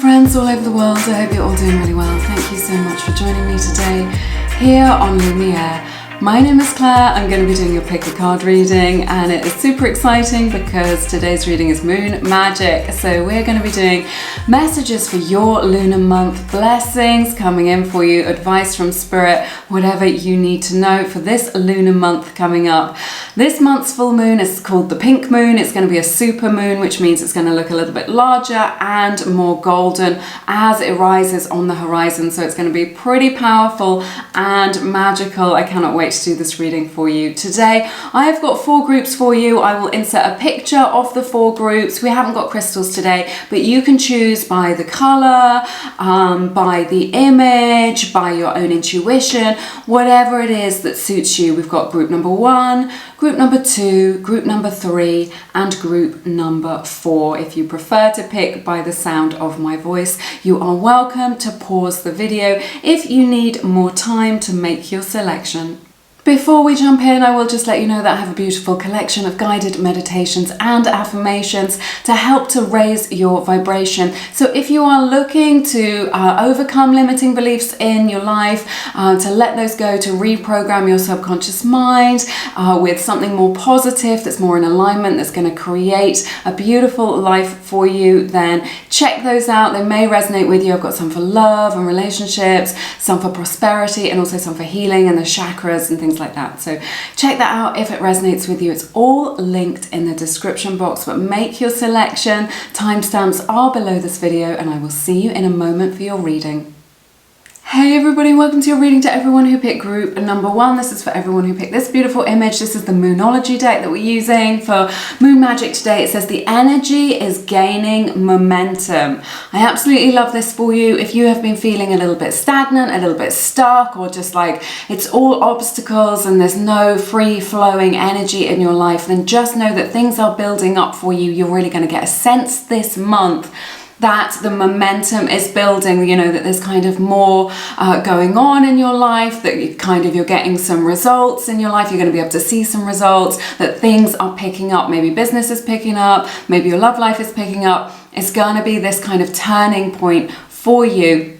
friends all over the world, I hope you're all doing really well. Thank you so much for joining me today here on Lumiere. My name is Claire. I'm going to be doing your pick a card reading, and it is super exciting because today's reading is Moon Magic. So we're going to be doing messages for your lunar month, blessings coming in for you, advice from spirit, whatever you need to know for this lunar month coming up. This month's full moon is called the pink moon. It's going to be a super moon, which means it's going to look a little bit larger and more golden as it rises on the horizon. So it's going to be pretty powerful and magical. I cannot wait to do this reading for you today. I have got 4 groups for you. I will insert a picture of the 4 groups. We haven't got crystals today, but you can choose by the color, by the image, by your own intuition, whatever it is that suits you. We've got group number 1, group number 2, group number 3, and group number 4. If you prefer to pick by the sound of my voice, you are welcome to pause the video if you need more time to make your selection. Before we jump in, I will just let you know that I have a beautiful collection of guided meditations and affirmations to help to raise your vibration. So if you are looking to overcome limiting beliefs in your life, to let those go, to reprogram your subconscious mind with something more positive, that's more in alignment, that's going to create a beautiful life for you, then check those out. They may resonate with you. I've got some for love and relationships, some for prosperity, and also some for healing and the chakras and things like that. So check that out if it resonates with you. It's all linked in the description box, but make your selection. Timestamps are below this video, and I will see you in a moment for your reading. Hey everybody, welcome to your reading. To everyone who picked group number 1, this is for everyone who picked this beautiful image. This is the Moonology deck that we're using for Moon Magic today. It says the energy is gaining momentum. I absolutely love this for you. If you have been feeling a little bit stagnant, a little bit stuck, or just like it's all obstacles and there's no free flowing energy in your life, then just know that things are building up for you. You're really going to get a sense this month that the momentum is building, you know, that there's kind of more going on in your life, that you're getting some results in your life, you're going to be able to see some results, that things are picking up, maybe business is picking up, maybe your love life is picking up. It's going to be this kind of turning point for you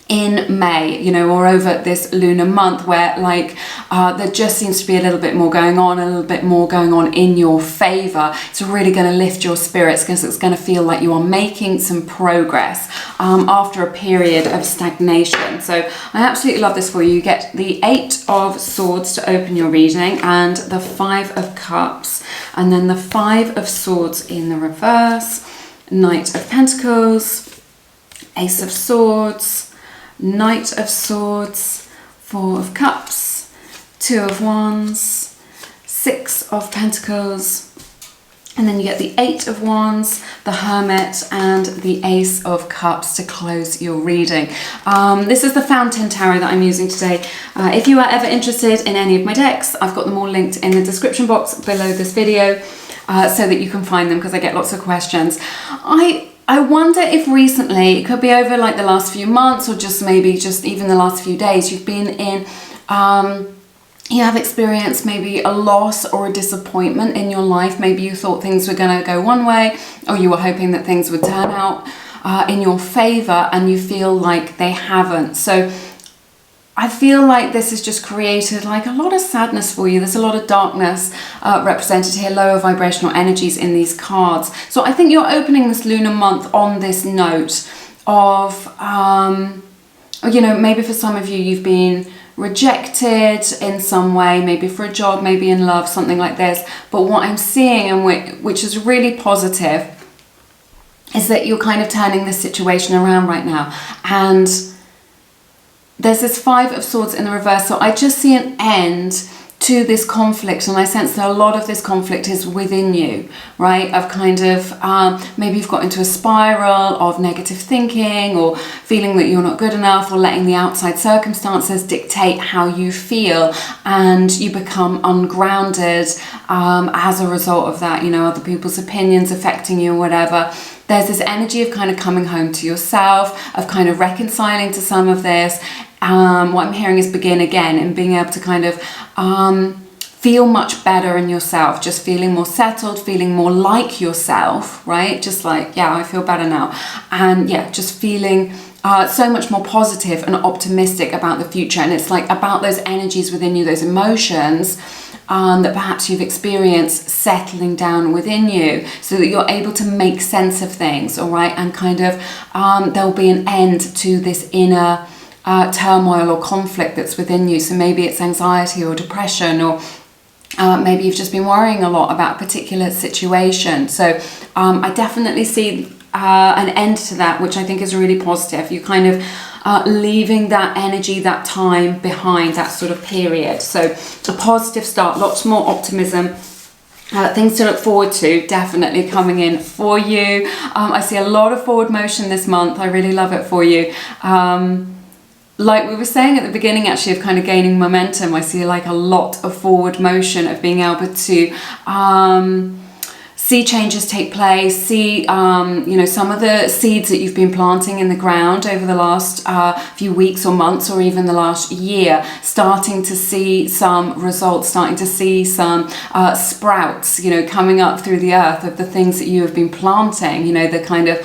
in May, you know, or over this lunar month, where like there just seems to be a little bit more going on, in your favor. It's really going to lift your spirits because it's going to feel like you are making some progress after a period of stagnation. So I absolutely love this for you. You get the 8 of Swords to open your reading, and the 5 of Cups, and then the 5 of Swords in the reverse, Knight of Pentacles, Ace of Swords, Knight of Swords, 4 of Cups, 2 of Wands, 6 of Pentacles, and then you get the 8 of Wands, the Hermit, and the Ace of Cups to close your reading. This is the Fountain Tarot that I'm using today. If you are ever interested in any of my decks, I've got them all linked in the description box below this video so that you can find them, because I get lots of questions. I wonder if recently, it could be over like the last few months, or just maybe just even the last few days, you've been in, you have experienced maybe a loss or a disappointment in your life. Maybe you thought things were going to go one way, or you were hoping that things would turn out in your favor, and you feel like they haven't. So I feel like this has just created like a lot of sadness for you. There's a lot of darkness represented here, lower vibrational energies in these cards. So I think you're opening this lunar month on this note of, you know, maybe for some of you, you've been rejected in some way, maybe for a job, maybe in love, something like this. But what I'm seeing, and which is really positive, is that you're kind of turning this situation around right now. And there's this 5 of Swords in the reverse, so I just see an end to this conflict, and I sense that a lot of this conflict is within you, right? Of kind of, maybe you've got into a spiral of negative thinking, or feeling that you're not good enough, or letting the outside circumstances dictate how you feel, and you become ungrounded as a result of that, you know, other people's opinions affecting you or whatever. There's this energy of kind of coming home to yourself, of kind of reconciling to some of this. What I'm hearing is begin again, and being able to kind of feel much better in yourself, just feeling more settled, feeling more like yourself, right? Just like, yeah, I feel better now. And yeah, just feeling so much more positive and optimistic about the future. And it's like about those energies within you, those emotions that perhaps you've experienced settling down within you, so that you're able to make sense of things, all right? And kind of there'll be an end to this inner turmoil or conflict that's within you. So maybe it's anxiety or depression, or maybe you've just been worrying a lot about a particular situation. So I definitely see an end to that, which I think is really positive. You kind of leaving that energy, that time behind, that sort of period. So a positive start, lots more optimism. Things to look forward to definitely coming in for you. I see a lot of forward motion this month. I really love it for you. Like we were saying at the beginning, actually, of kind of gaining momentum, I see like a lot of forward motion, of being able to see changes take place, see some of the seeds that you've been planting in the ground over the last few weeks or months, or even the last year, starting to see some results, starting to see some sprouts, coming up through the earth of the things that you have been planting, the kind of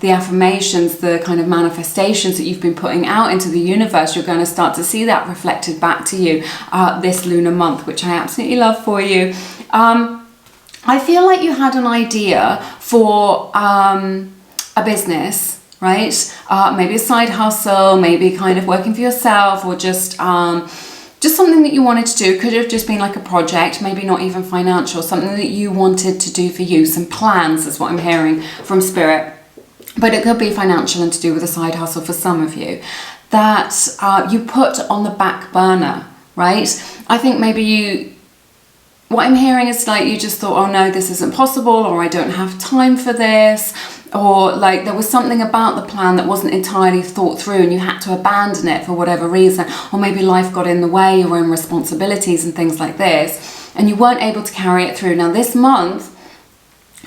the affirmations, the kind of manifestations that you've been putting out into the universe. You're going to start to see that reflected back to you this lunar month, which I absolutely love for you. I feel like you had an idea for a business, right? Maybe a side hustle, maybe kind of working for yourself, or just something that you wanted to do. Could have just been like a project, maybe not even financial, something that you wanted to do for you. Some plans is what I'm hearing from Spirit. But it could be financial and to do with a side hustle for some of you that you put on the back burner, right? I think maybe what I'm hearing is like you just thought, oh no, this isn't possible, or I don't have time for this, or like there was something about the plan that wasn't entirely thought through and you had to abandon it for whatever reason, or maybe life got in the way, your own responsibilities and things like this, and you weren't able to carry it through. Now this month,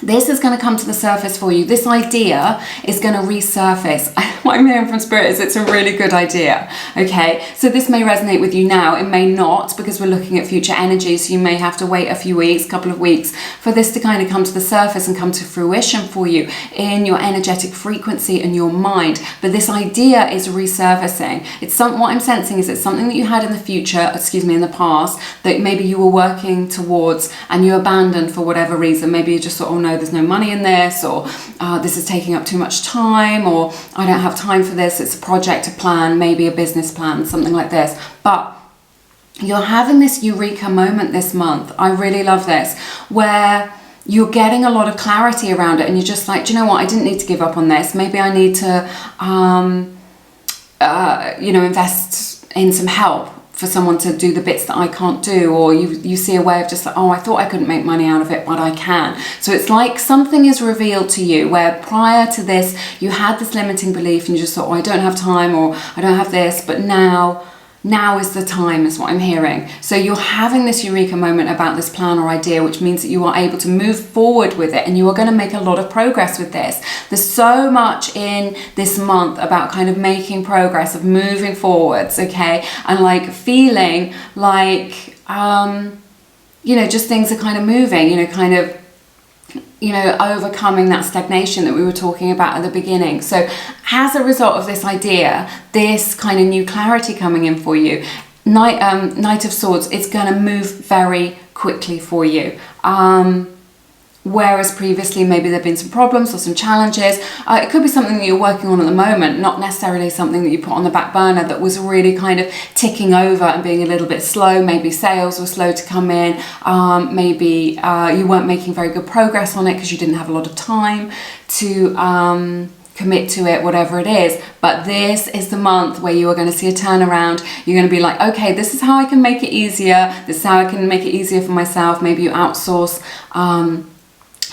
this is going to come to the surface for you. This idea is going to resurface. What I'm hearing from Spirit is it's a really good idea. Okay, so this may resonate with you now. It may not, because we're looking at future energy. So you may have to wait a few weeks, couple of weeks, for this to kind of come to the surface and come to fruition for you in your energetic frequency and your mind. But this idea is resurfacing. It's what I'm sensing is it's something that you had in the future, in the past, that maybe you were working towards and you abandoned for whatever reason. Maybe you just thought, oh no, there's no money in this, or this is taking up too much time, or I don't have time for this. It's a project, a plan, maybe a business plan, something like this. But you're having this eureka moment this month. I really love this, where you're getting a lot of clarity around it, and you're just like, do you know what? I didn't need to give up on this. Maybe I need to, invest in some help for someone to do the bits that I can't do, or you see a way of just like, oh, I thought I couldn't make money out of it, but I can. So it's like something is revealed to you where prior to this, you had this limiting belief and you just thought, oh, I don't have time, or I don't have this, but now is the time, is what I'm hearing. So you're having this eureka moment about this plan or idea, which means that you are able to move forward with it, and you are going to make a lot of progress with this. There's so much in this month about kind of making progress, of moving forwards, okay? And like feeling like, just things are kind of moving, overcoming that stagnation that we were talking about at the beginning. So as a result of this idea, this kind of new clarity coming in for you, Knight of Swords, it's going to move very quickly for you. Whereas previously maybe there've been some problems or some challenges. It could be something that you're working on at the moment, not necessarily something that you put on the back burner that was really kind of ticking over and being a little bit slow. Maybe sales were slow to come in. Maybe you weren't making very good progress on it because you didn't have a lot of time to commit to it, whatever it is. But this is the month where you are going to see a turnaround. You're going to be like, okay, this is how I can make it easier. This is how I can make it easier for myself. Maybe you outsource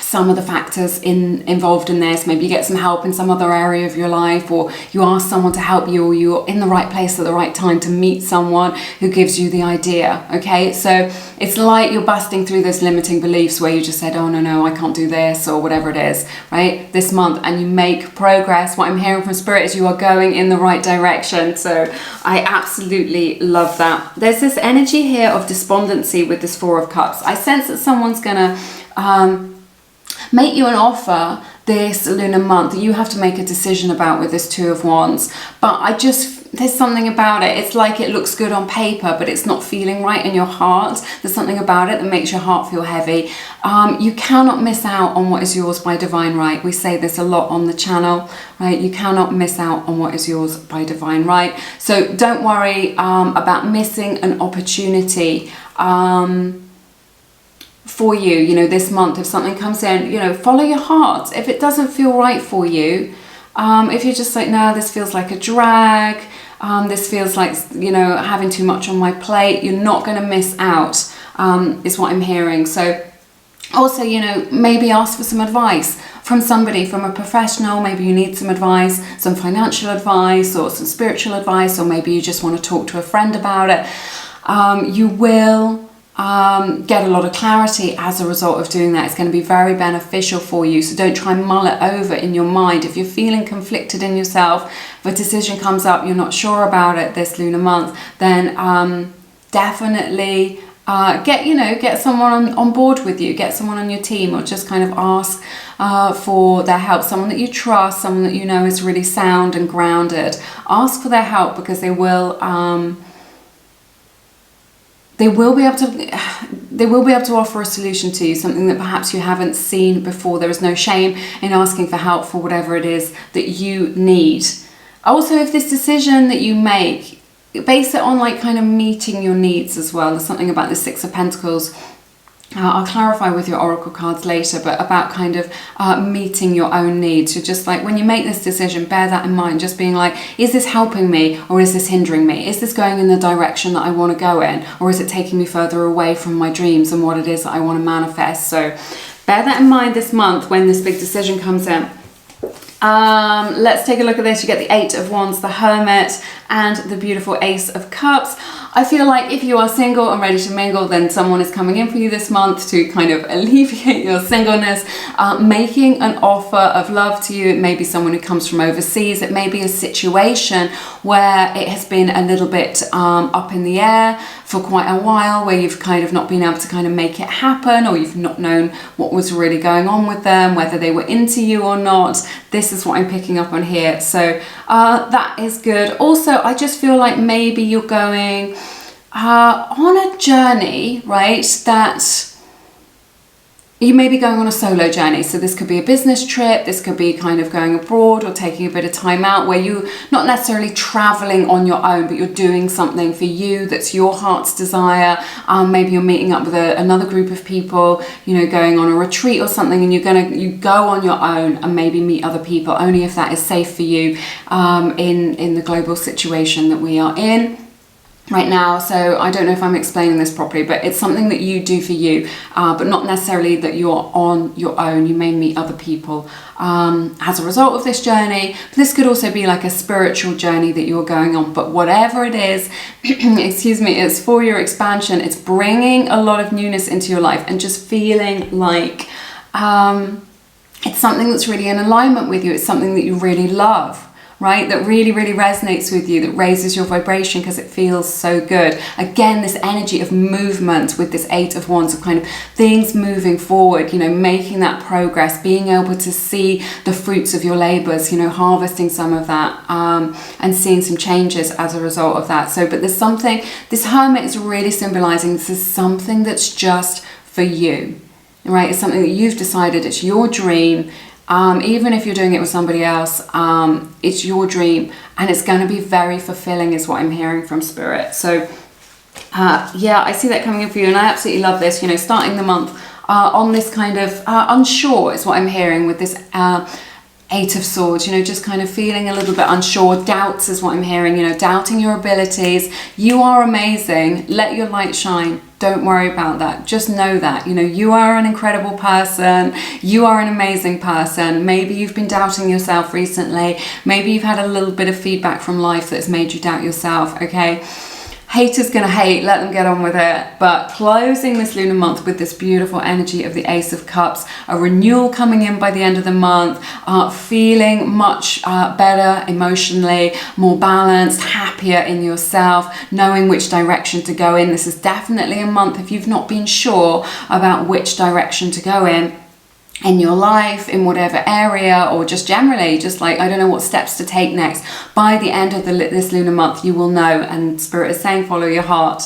some of the factors involved in this. Maybe you get some help in some other area of your life, or you ask someone to help you, or you're in the right place at the right time to meet someone who gives you the idea. Okay, so it's like you're busting through those limiting beliefs where you just said, oh no, I can't do this, or whatever it is, right, this month, and you make progress. What I'm hearing from Spirit is you are going in the right direction. So I absolutely love that. There's this energy here of despondency with this Four of Cups. I sense that someone's gonna make you an offer this lunar month that you have to make a decision about with this Two of Wands. But there's something about it. It's like it looks good on paper, but it's not feeling right in your heart. There's something about it that makes your heart feel heavy. You cannot miss out on what is yours by divine right. We say this a lot on the channel, right? You cannot miss out on what is yours by divine right. So don't worry about missing an opportunity for you, this month. If something comes in, follow your heart. If it doesn't feel right for you, if you're just like, no, this feels like a drag, this feels like, having too much on my plate, you're not going to miss out, is what I'm hearing. So also, maybe ask for some advice from somebody, from a professional. Maybe you need some advice, some financial advice, or some spiritual advice, or maybe you just want to talk to a friend about it. You will get a lot of clarity as a result of doing that. It's going to be very beneficial for you. So don't try and mull it over in your mind. If you're feeling conflicted in yourself, if a decision comes up, you're not sure about it this lunar month, then definitely get someone on board with you, get someone on your team, or just kind of ask for their help. Someone that you trust, someone that you know is really sound and grounded. Ask for their help, because they will be able to offer a solution to you, something that perhaps you haven't seen before. There is no shame in asking for help for whatever it is that you need. Also, if this decision that you make, base it on like kind of meeting your needs as well. There's something about the Six of Pentacles. I'll clarify with your oracle cards later, but about kind of meeting your own needs. So just like when you make this decision, bear that in mind. Just being like, is this helping me, or is this hindering me? Is this going in the direction that I want to go in, or is it taking me further away from my dreams and what it is that I want to manifest? So bear that in mind this month when this big decision comes in. Let's take a look at this. You get the Eight of Wands, the Hermit, and the beautiful Ace of Cups. I feel like if you are single and ready to mingle, then someone is coming in for you this month to kind of alleviate your singleness, making an offer of love to you. It may be someone who comes from overseas. It may be a situation where it has been a little bit up in the air for quite a while, where you've kind of not been able to kind of make it happen, or you've not known what was really going on with them, whether they were into you or not. This is what I'm picking up on here. So that is good. Also, I just feel like maybe you're going on a journey, right, that you may be going on a solo journey. So this could be a business trip, this could be kind of going abroad or taking a bit of time out, where you're not necessarily traveling on your own, but you're doing something for you that's your heart's desire. Maybe you're meeting up with another group of people, going on a retreat or something, and you go on your own and maybe meet other people, only if that is safe for you in the global situation that we are in right now. So I don't know if I'm explaining this properly, but it's something that you do for you, but not necessarily that you're on your own. You may meet other people as a result of this journey. But this could also be like a spiritual journey that you're going on. But whatever it is, excuse me, it's for your expansion. It's bringing a lot of newness into your life, and just feeling like it's something that's really in alignment with you. It's something that you really love, right? That really, really resonates with you, that raises your vibration because it feels so good. Again, this energy of movement with this Eight of Wands, of kind of things moving forward, making that progress, being able to see the fruits of your labors, harvesting some of that, and seeing some changes as a result of that. So, but there's something, this Hermit is really symbolizing this is something that's just for you, right? It's something that you've decided, it's your dream. Even if you're doing it with somebody else, it's your dream, and it's going to be very fulfilling, is what I'm hearing from Spirit. So yeah, I see that coming in for you, and I absolutely love this. Starting the month on this kind of unsure is what I'm hearing, with this Eight of Swords, you know, just kind of feeling a little bit unsure. Doubts is what I'm hearing, you know, doubting your abilities. You are amazing. Let your light shine. Don't worry about that. Just know that, you know, you are an incredible person. You are an amazing person. Maybe you've been doubting yourself recently. Maybe you've had a little bit of feedback from life that's made you doubt yourself, okay? Haters gonna hate, let them get on with it. But closing this lunar month with this beautiful energy of the Ace of Cups, a renewal coming in by the end of the month, feeling much better emotionally, more balanced, happier in yourself, knowing which direction to go in. This is definitely a month if you've not been sure about which direction to go in your life, in whatever area, or just generally, just like, I don't know what steps to take next. By the end of this lunar month, you will know, and Spirit is saying follow your heart,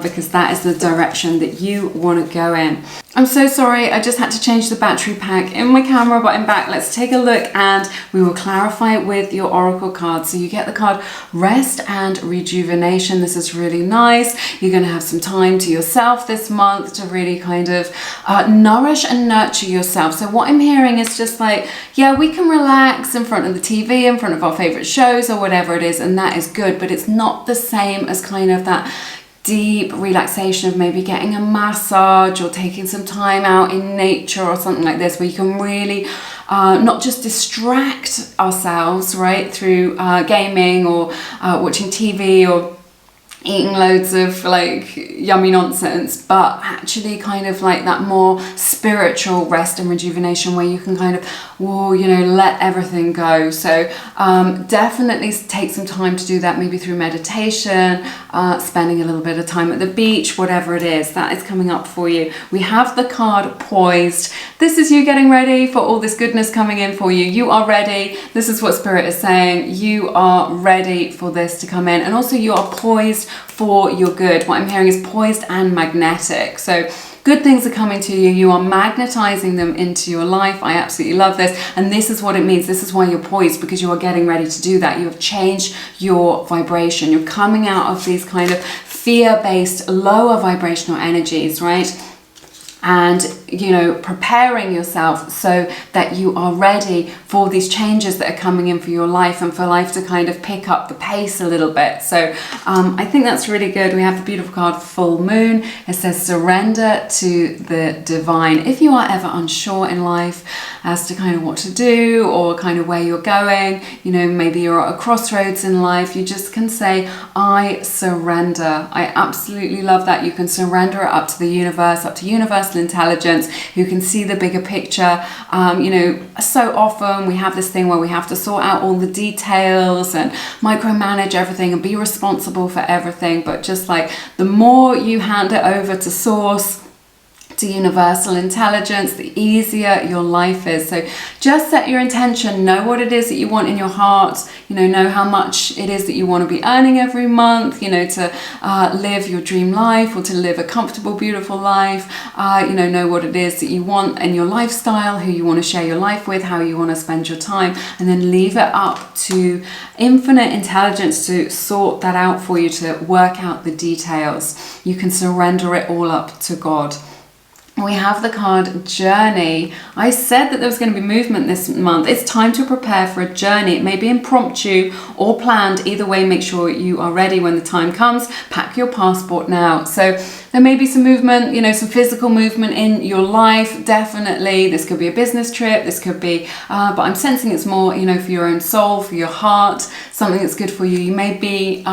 because that is the direction that you want to go in. I'm so sorry, I just had to change the battery pack in my camera, but I'm back. Let's take a look and we will clarify it with your oracle card. So you get the card Rest and Rejuvenation. This is really nice. You're going to have some time to yourself this month to really kind of nourish and nurture yourself. So what I'm hearing is just like, yeah, we can relax in front of the TV, in front of our favorite shows or whatever it is, and that is good, but it's not the same as kind of that deep relaxation of maybe getting a massage or taking some time out in nature or something like this, where you can really not just distract ourselves, right, through gaming or watching TV or eating loads of like yummy nonsense, but actually kind of like that more spiritual rest and rejuvenation where you can kind of, you know, let everything go. So definitely take some time to do that, maybe through meditation, spending a little bit of time at the beach, whatever it is that is coming up for you. We have the card Poised. This is you getting ready for all this goodness coming in for you. You are ready. This is what Spirit is saying. You are ready for this to come in, and also you are poised for your good. What I'm hearing is poised and magnetic. So good things are coming to you. You are magnetizing them into your life. I absolutely love this. And this is what it means. This is why you're poised, because you are getting ready to do that. You have changed your vibration. You're coming out of these kind of fear-based, lower vibrational energies, right? And, you know, preparing yourself so that you are ready for these changes that are coming in for your life and for life to kind of pick up the pace a little bit. So I think that's really good. We have the beautiful card Full Moon. It says surrender to the divine. If you are ever unsure in life as to kind of what to do or kind of where you're going, you know, maybe you're at a crossroads in life, you just can say, I surrender. I absolutely love that. You can surrender it up to the universe, up to universal intelligence, who can see the bigger picture. You know, so often we have this thing where we have to sort out all the details and micromanage everything and be responsible for everything, but just like the more you hand it over to source, to universal intelligence, the easier your life is. So just set your intention, know what it is that you want in your heart, you know how much it is that you want to be earning every month, you know, to live your dream life or to live a comfortable, beautiful life, you know what it is that you want in your lifestyle, who you want to share your life with, how you want to spend your time, and then leave it up to infinite intelligence to sort that out for you, to work out the details. You can surrender it all up to God. We have the card Journey. I said that there was going to be movement this month. It's time to prepare for a journey. It may be impromptu or planned. Either way, make sure you are ready when the time comes. Pack your passport now. So there may be some movement, you know, some physical movement in your life. Definitely. This could be a business trip. This could be, but I'm sensing it's more, you know, for your own soul, for your heart, something that's good for you. You may be,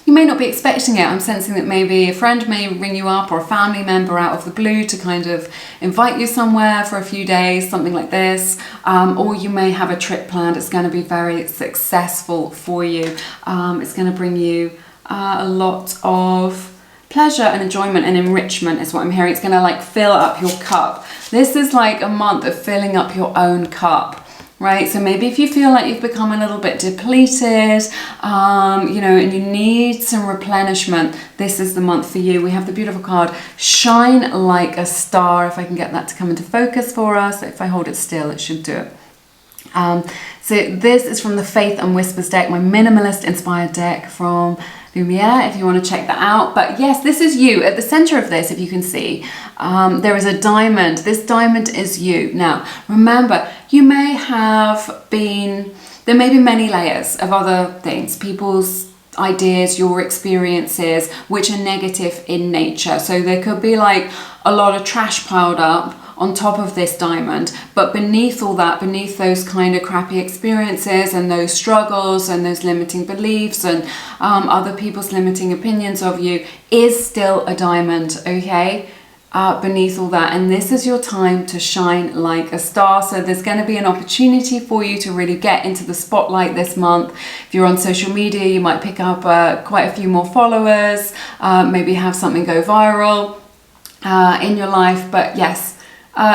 you may not be expecting it. I'm sensing that maybe a friend may ring you up or a family member out of the blue to kind of invite you somewhere for a few days, something like this. Or you may have a trip planned. It's going to be very successful for you. It's going to bring you a lot of pleasure and enjoyment and enrichment is what I'm hearing. It's going to like fill up your cup. This is like a month of filling up your own cup. Right, so maybe if you feel like you've become a little bit depleted, you know, and you need some replenishment, this is the month for you. We have the beautiful card Shine Like a Star. If I can get that to come into focus for us, if I hold it still, it should do it. So this is from the Faith and Whispers deck, my minimalist inspired deck from Lumiere if you want to check that out. But yes, this is you. At the center of this, if you can see, there is a diamond. This diamond is you. Now, remember, you may have been, there may be many layers of other things, people's ideas, your experiences, which are negative in nature. So there could be like a lot of trash piled up on top of this diamond, but beneath all that, beneath those kind of crappy experiences and those struggles and those limiting beliefs and other people's limiting opinions of you, is still a diamond, okay? Beneath all that, and this is your time to shine like a star. So there's going to be an opportunity for you to really get into the spotlight this month. If you're on social media, you might pick up quite a few more followers, maybe have something go viral in your life. But yes,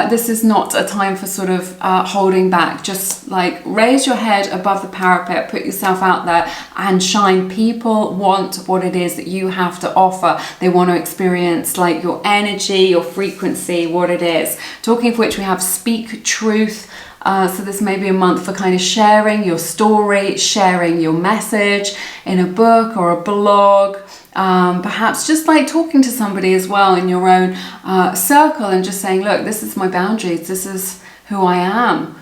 this is not a time for sort of holding back. Just like raise your head above the parapet, put yourself out there and shine. People want what it is that you have to offer. They want to experience like your energy, your frequency, what it is. Talking of which, we have Speak Truth. So this may be a month for kind of sharing your story, sharing your message in a book or a blog. Perhaps just like talking to somebody as well in your own circle and just saying, look, this is my boundaries, this is who I am,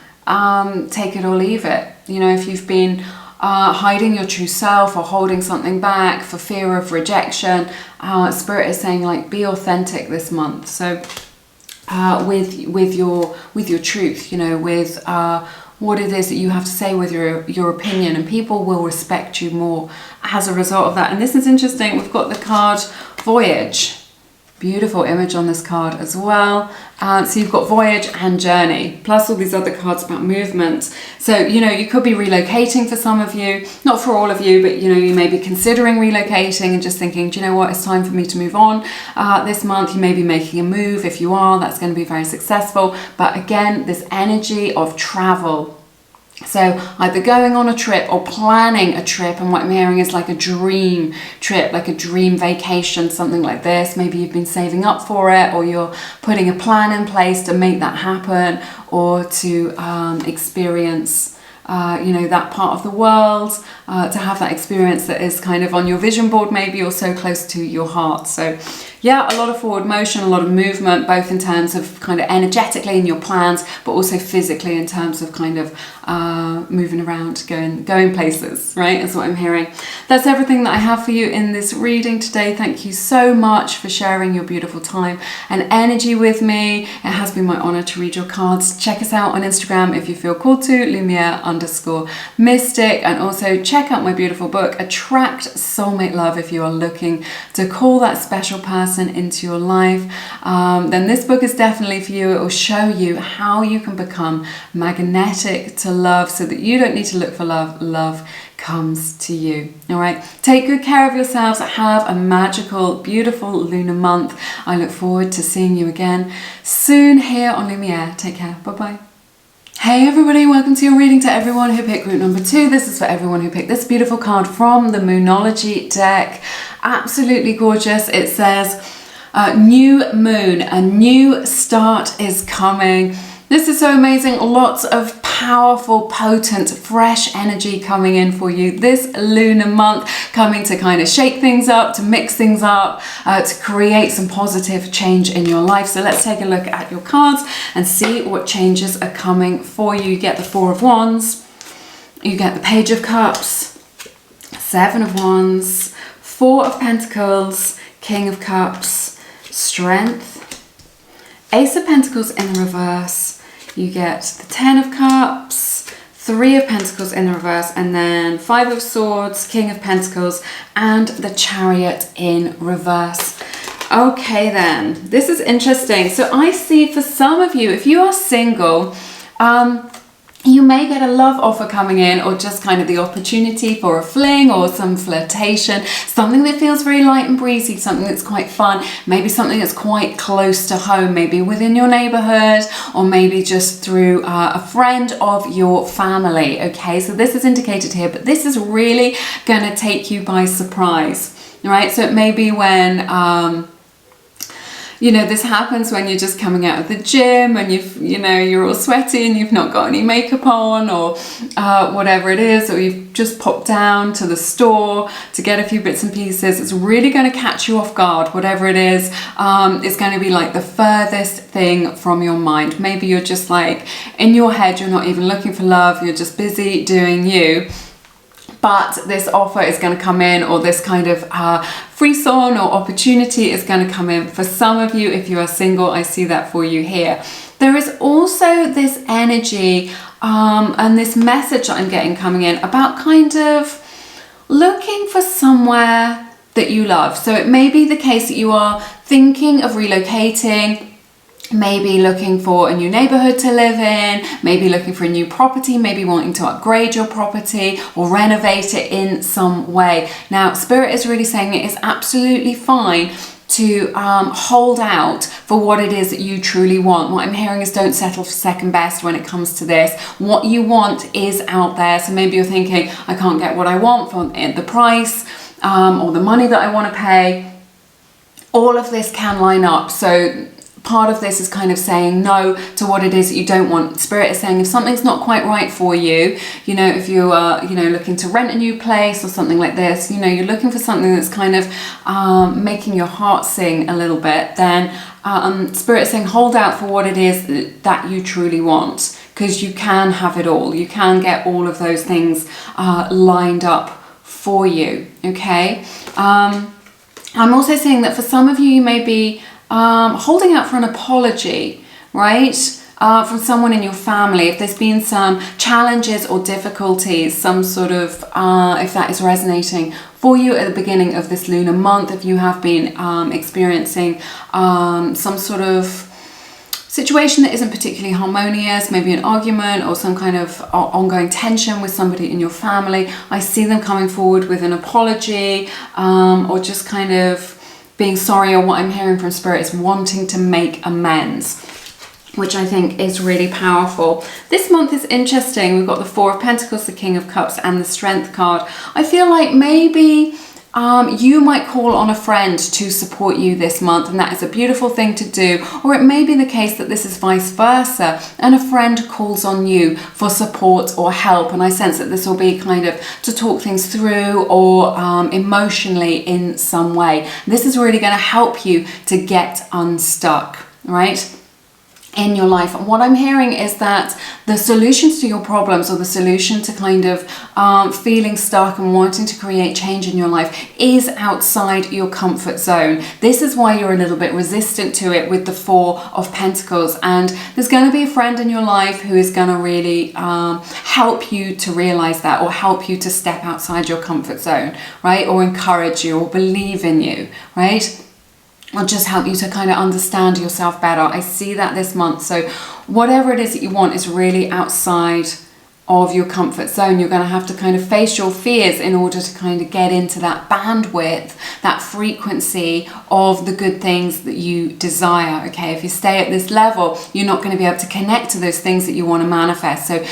take it or leave it. You know, if you've been hiding your true self or holding something back for fear of rejection, Spirit is saying like, be authentic this month. So with your truth, you know, with what it is that you have to say with your opinion, and people will respect you more as a result of that. And this is interesting, we've got the card Voyage. Beautiful image on this card as well. So you've got Voyage and Journey, plus all these other cards about movement. So, you know, you could be relocating for some of you, not for all of you, but, you know, you may be considering relocating and just thinking, do you know what, it's time for me to move on this month. You may be making a move. If you are, that's going to be very successful. But again, this energy of travel. So either going on a trip or planning a trip, and what I'm hearing is like a dream trip, like a dream vacation, something like this. Maybe you've been saving up for it, or you're putting a plan in place to make that happen, or to experience you know, that part of the world, to have that experience that is kind of on your vision board maybe, or so close to your heart. So yeah, a lot of forward motion, a lot of movement, both in terms of kind of energetically in your plans, but also physically in terms of kind of moving around, going places, right? That's what I'm hearing. That's everything that I have for you in this reading today. Thank you so much for sharing your beautiful time and energy with me. It has been my honor to read your cards. Check us out on Instagram if you feel called to, Lumiere_mystic, and also check out my beautiful book, Attract Soulmate Love, if you are looking to call that special person into your life. Then this book is definitely for you. It will show you how you can become magnetic to love, so that you don't need to look for love. Love comes to you. All right, take good care of yourselves. Have a magical, beautiful lunar month. I look forward to seeing you again soon here on Lumiere. Take care. Bye bye. Hey everybody, welcome to your reading. To everyone who picked group number 2, this is for everyone who picked this beautiful card from the Moonology deck. Absolutely gorgeous. It says, new moon, a new start is coming. This is so amazing. Lots of powerful, potent, fresh energy coming in for you this lunar month, coming to kind of shake things up, to mix things up, to create some positive change in your life. So let's take a look at your cards and see what changes are coming for you. You get the 4 of Wands, you get the Page of Cups, 7 of Wands, 4 of Pentacles, King of Cups, Strength, Ace of Pentacles in the reverse. You get the 10 of Cups, 3 of Pentacles in the reverse, and then 5 of Swords, King of Pentacles, and the Chariot in reverse. Okay then, this is interesting. So I see for some of you, if you are single, you may get a love offer coming in, or just kind of the opportunity for a fling or some flirtation, something that feels very light and breezy, something that's quite fun, maybe something that's quite close to home, maybe within your neighborhood, or maybe just through a friend of your family. Okay, so this is indicated here, but this is really going to take you by surprise, right? So it may be when this happens when you're just coming out of the gym and you're all sweaty and you've not got any makeup on, or whatever it is, or you've just popped down to the store to get a few bits and pieces. It's really going to catch you off guard, whatever it is. It's going to be like the furthest thing from your mind. Maybe you're just like, in your head, you're not even looking for love, you're just busy doing you. But this offer is going to come in, or this kind of frisson or opportunity is going to come in. For some of you, if you are single, I see that for you here. There is also this energy and this message that I'm getting coming in about kind of looking for somewhere that you love. So it may be the case that you are thinking of relocating, maybe looking for a new neighborhood to live in, maybe looking for a new property, maybe wanting to upgrade your property or renovate it in some way. Now, Spirit is really saying it is absolutely fine to hold out for what it is that you truly want. What I'm hearing is don't settle for second best when it comes to this. What you want is out there. So maybe you're thinking, I can't get what I want for the price or the money that I want to pay. All of this can line up. So part of this is kind of saying no to what it is that you don't want. Spirit is saying if something's not quite right for you, if you are, looking to rent a new place or something like this, you're looking for something that's kind of making your heart sing a little bit, then Spirit is saying hold out for what it is that you truly want, because you can have it all. You can get all of those things lined up for you, okay? I'm also saying that for some of you, you may be holding out for an apology, right? From someone in your family. If there's been some challenges or difficulties, some sort of, if that is resonating for you at the beginning of this lunar month, if you have been experiencing some sort of situation that isn't particularly harmonious, maybe an argument or some kind of ongoing tension with somebody in your family, I see them coming forward with an apology or just kind of being sorry, or what I'm hearing from Spirit is wanting to make amends, which I think is really powerful. This month is interesting. We've got the Four of Pentacles, the King of Cups, and the Strength card. I feel like maybe you might call on a friend to support you this month, and that is a beautiful thing to do. Or it may be the case that this is vice versa, and a friend calls on you for support or help. And I sense that this will be kind of to talk things through or emotionally in some way. This is really going to help you to get unstuck, right? In your life. And what I'm hearing is that the solutions to your problems, or the solution to kind of feeling stuck and wanting to create change in your life, is outside your comfort zone. This is why you're a little bit resistant to it with the Four of Pentacles. And there's going to be a friend in your life who is going to really help you to realize that, or help you to step outside your comfort zone, right? Or encourage you, or believe in you, right? Or just help you to kind of understand yourself better. I see that this month. So whatever it is that you want is really outside of your comfort zone. You're going to have to kind of face your fears in order to kind of get into that bandwidth, that frequency of the good things that you desire. Okay, if you stay at this level, you're not going to be able to connect to those things that you want to manifest. So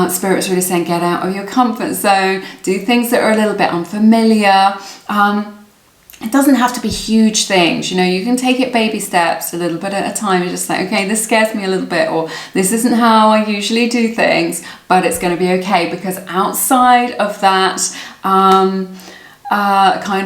Spirit's really saying get out of your comfort zone, do things that are a little bit unfamiliar. It doesn't have to be huge things, you can take it baby steps, a little bit at a time. You're just like, okay, this scares me a little bit, or this isn't how I usually do things, but it's going to be okay, because outside of that kind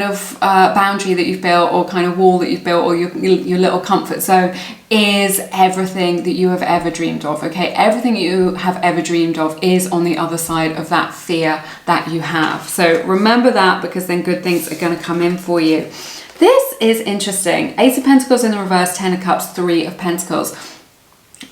of boundary that you've built, or kind of wall that you've built, or your little comfort zone, is everything that you have ever dreamed of, okay? Everything you have ever dreamed of is on the other side of that fear that you have. So remember that, because then good things are going to come in for you. This is interesting. Ace of Pentacles in the reverse, Ten of Cups, Three of Pentacles.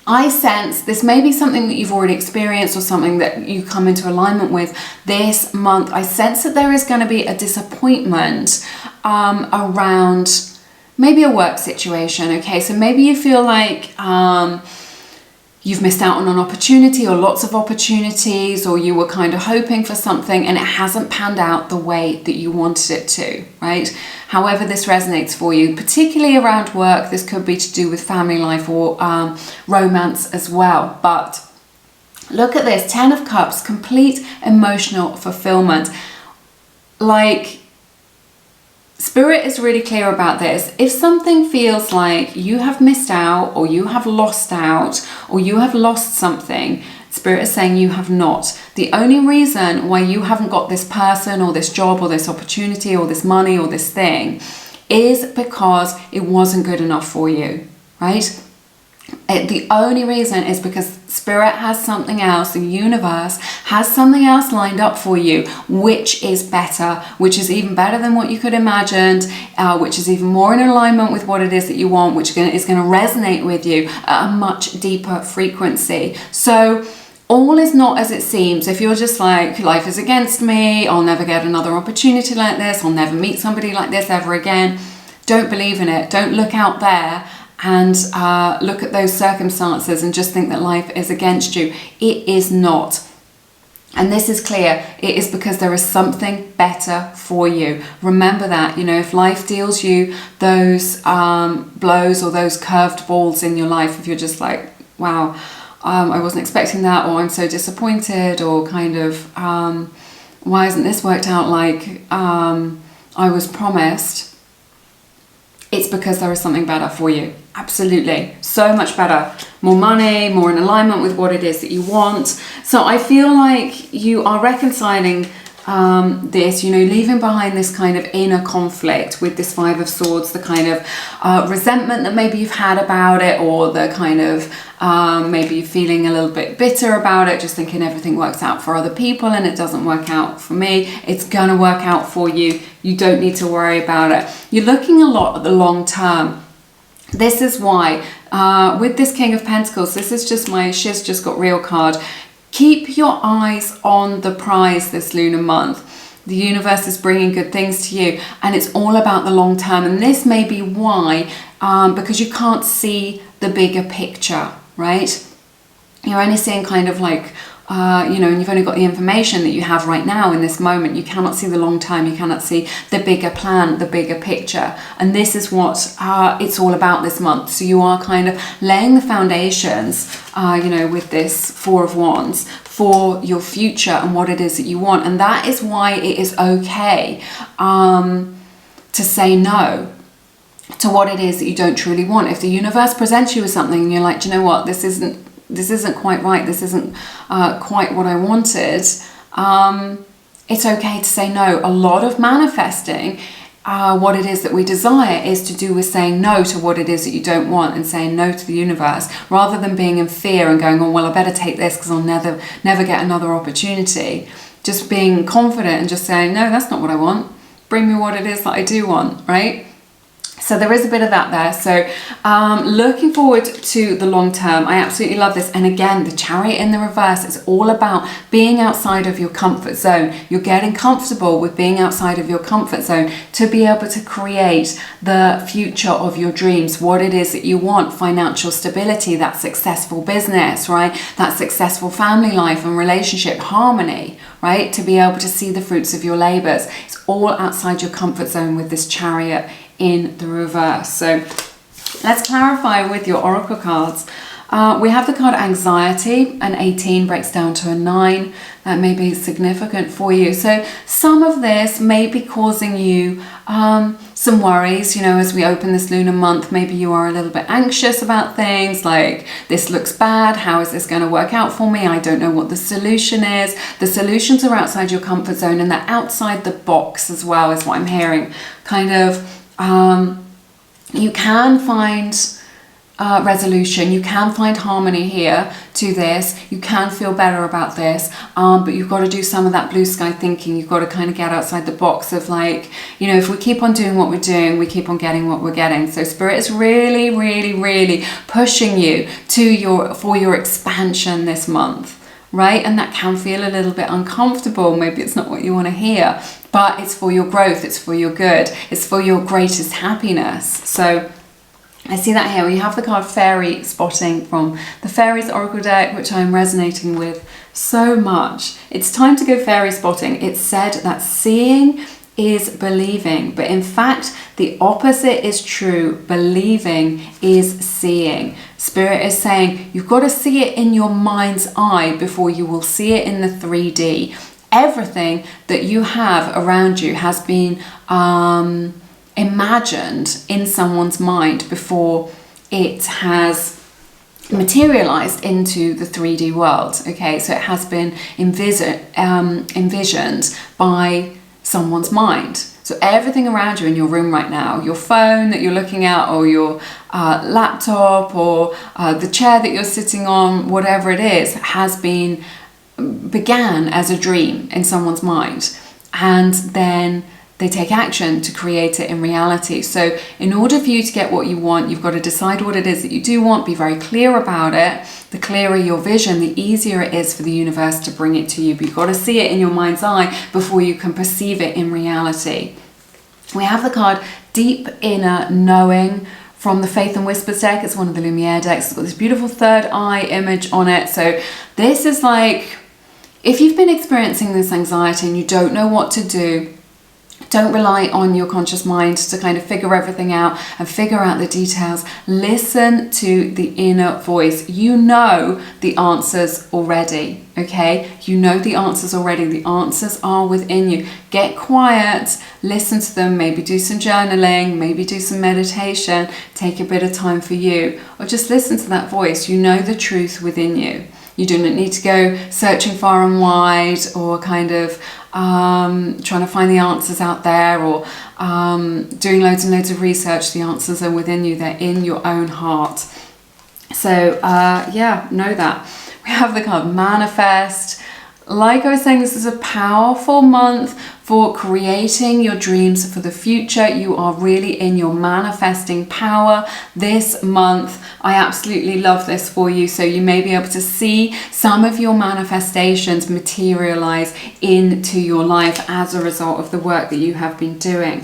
I sense this may be something that you've already experienced, or something that you come into alignment with this month. I sense that there is going to be a disappointment around maybe a work situation, okay? So maybe you feel like you've missed out on an opportunity, or lots of opportunities, or you were kind of hoping for something and it hasn't panned out the way that you wanted it to, right? However this resonates for you, particularly around work. This could be to do with family life or romance as well. But look at this, Ten of Cups, complete emotional fulfillment. Like, Spirit is really clear about this. If something feels like you have missed out, or you have lost out, or you have lost something, Spirit is saying you have not. The only reason why you haven't got this person or this job or this opportunity or this money or this thing is because it wasn't good enough for you, right? The only reason is because Spirit has something else, the universe has something else lined up for you, which is better, which is even better than what you could imagine, which is even more in alignment with what it is that you want, which is going to resonate with you at a much deeper frequency. So all is not as it seems. If you're just like, life is against me, I'll never get another opportunity like this, I'll never meet somebody like this ever again, don't believe in it. Don't look out there and look at those circumstances and just think that life is against you. It is not. And this is clear. It is because there is something better for you. Remember that, if life deals you those blows or those curved balls in your life, if you're just like, wow, I wasn't expecting that, or I'm so disappointed, or kind of, why hasn't this worked out like I was promised? It's because there is something better for you. Absolutely. So much better. More money, more in alignment with what it is that you want. So I feel like you are reconciling this, leaving behind this kind of inner conflict with this Five of Swords, the kind of resentment that maybe you've had about it, or the kind of maybe you're feeling a little bit bitter about it, just thinking everything works out for other people and it doesn't work out for me. It's gonna work out for you. You don't need to worry about it. You're looking a lot at the long term. This is why with this King of Pentacles, this is just my Shiz Just Got Real card. Keep your eyes on the prize this lunar month. The universe is bringing good things to you, and it's all about the long term. And this may be why, because you can't see the bigger picture, right? You're only seeing kind of like, and you've only got the information that you have right now in this moment. You cannot see the long term. You cannot see the bigger plan, the bigger picture. And this is what it's all about this month. So you are kind of laying the foundations, with this Four of Wands for your future and what it is that you want. And that is why it is okay to say no to what it is that you don't truly want. If the universe presents you with something and you're like, do you know what, this isn't quite right, this isn't quite what I wanted, it's okay to say no. A lot of manifesting what it is that we desire is to do with saying no to what it is that you don't want, and saying no to the universe, rather than being in fear and going, oh well, I better take this because I'll never get another opportunity. Just being confident and just saying, no, that's not what I want, bring me what it is that I do want, right? So there is a bit of that there. So looking forward to the long term. I absolutely love this. And again, the Chariot in the reverse is all about being outside of your comfort zone. You're getting comfortable with being outside of your comfort zone to be able to create the future of your dreams, what it is that you want, financial stability, that successful business, right? That successful family life and relationship harmony, right? To be able to see the fruits of your labors. It's all outside your comfort zone with this Chariot in the reverse. So let's clarify with your oracle cards. We have the card Anxiety. An 18 breaks down to a 9. That may be significant for you. So some of this may be causing you some worries, as we open this lunar month. Maybe you are a little bit anxious about things like, this looks bad, how is this going to work out for me? I don't know what the solution is. The solutions are outside your comfort zone, and they're outside the box as well, is what I'm hearing. Kind of you can find resolution, you can find harmony here to this, you can feel better about this, but you've got to do some of that blue sky thinking. You've got to kind of get outside the box of like, if we keep on doing what we're doing, we keep on getting what we're getting. So Spirit is really, really, really pushing you for your expansion this month. Right? And that can feel a little bit uncomfortable. Maybe it's not what you want to hear, but it's for your growth, it's for your good, it's for your greatest happiness. So I see that here. We have the card Fairy Spotting from the Fairies Oracle deck, which I'm resonating with so much. It's time to go fairy spotting. It's said that seeing is believing, but in fact the opposite is true. Believing is seeing. Spirit is saying you've got to see it in your mind's eye before you will see it in the 3D. Everything that you have around you has been imagined in someone's mind before it has materialized into the 3D world. Okay, so it has been envisioned by someone's mind. So everything around you in your room right now, your phone that you're looking at, or your laptop, or the chair that you're sitting on, whatever it is, began as a dream in someone's mind, and then they take action to create it in reality. So in order for you to get what you want, you've got to decide what it is that you do want, be very clear about it. The clearer your vision, the easier it is for the universe to bring it to you. But you've got to see it in your mind's eye before you can perceive it in reality. We have the card Deep Inner Knowing from the Faith and Whispers deck. It's one of the Lumiere decks. It's got this beautiful third eye image on it. So this is like, if you've been experiencing this anxiety and you don't know what to do, don't rely on your conscious mind to kind of figure everything out and figure out the details. Listen to the inner voice. You know the answers already, okay? You know the answers already. The answers are within you. Get quiet, listen to them, maybe do some journaling, maybe do some meditation, take a bit of time for you, or just listen to that voice. You know the truth within you. You do not need to go searching far and wide, or kind of trying to find the answers out there, or doing loads and loads of research. The answers are within you. They're in your own heart. So yeah, know that. We have the card Manifest. Like I was saying, this is a powerful month for creating your dreams for the future. You are really in your manifesting power this month. I absolutely love this for you. So you may be able to see some of your manifestations materialize into your life as a result of the work that you have been doing.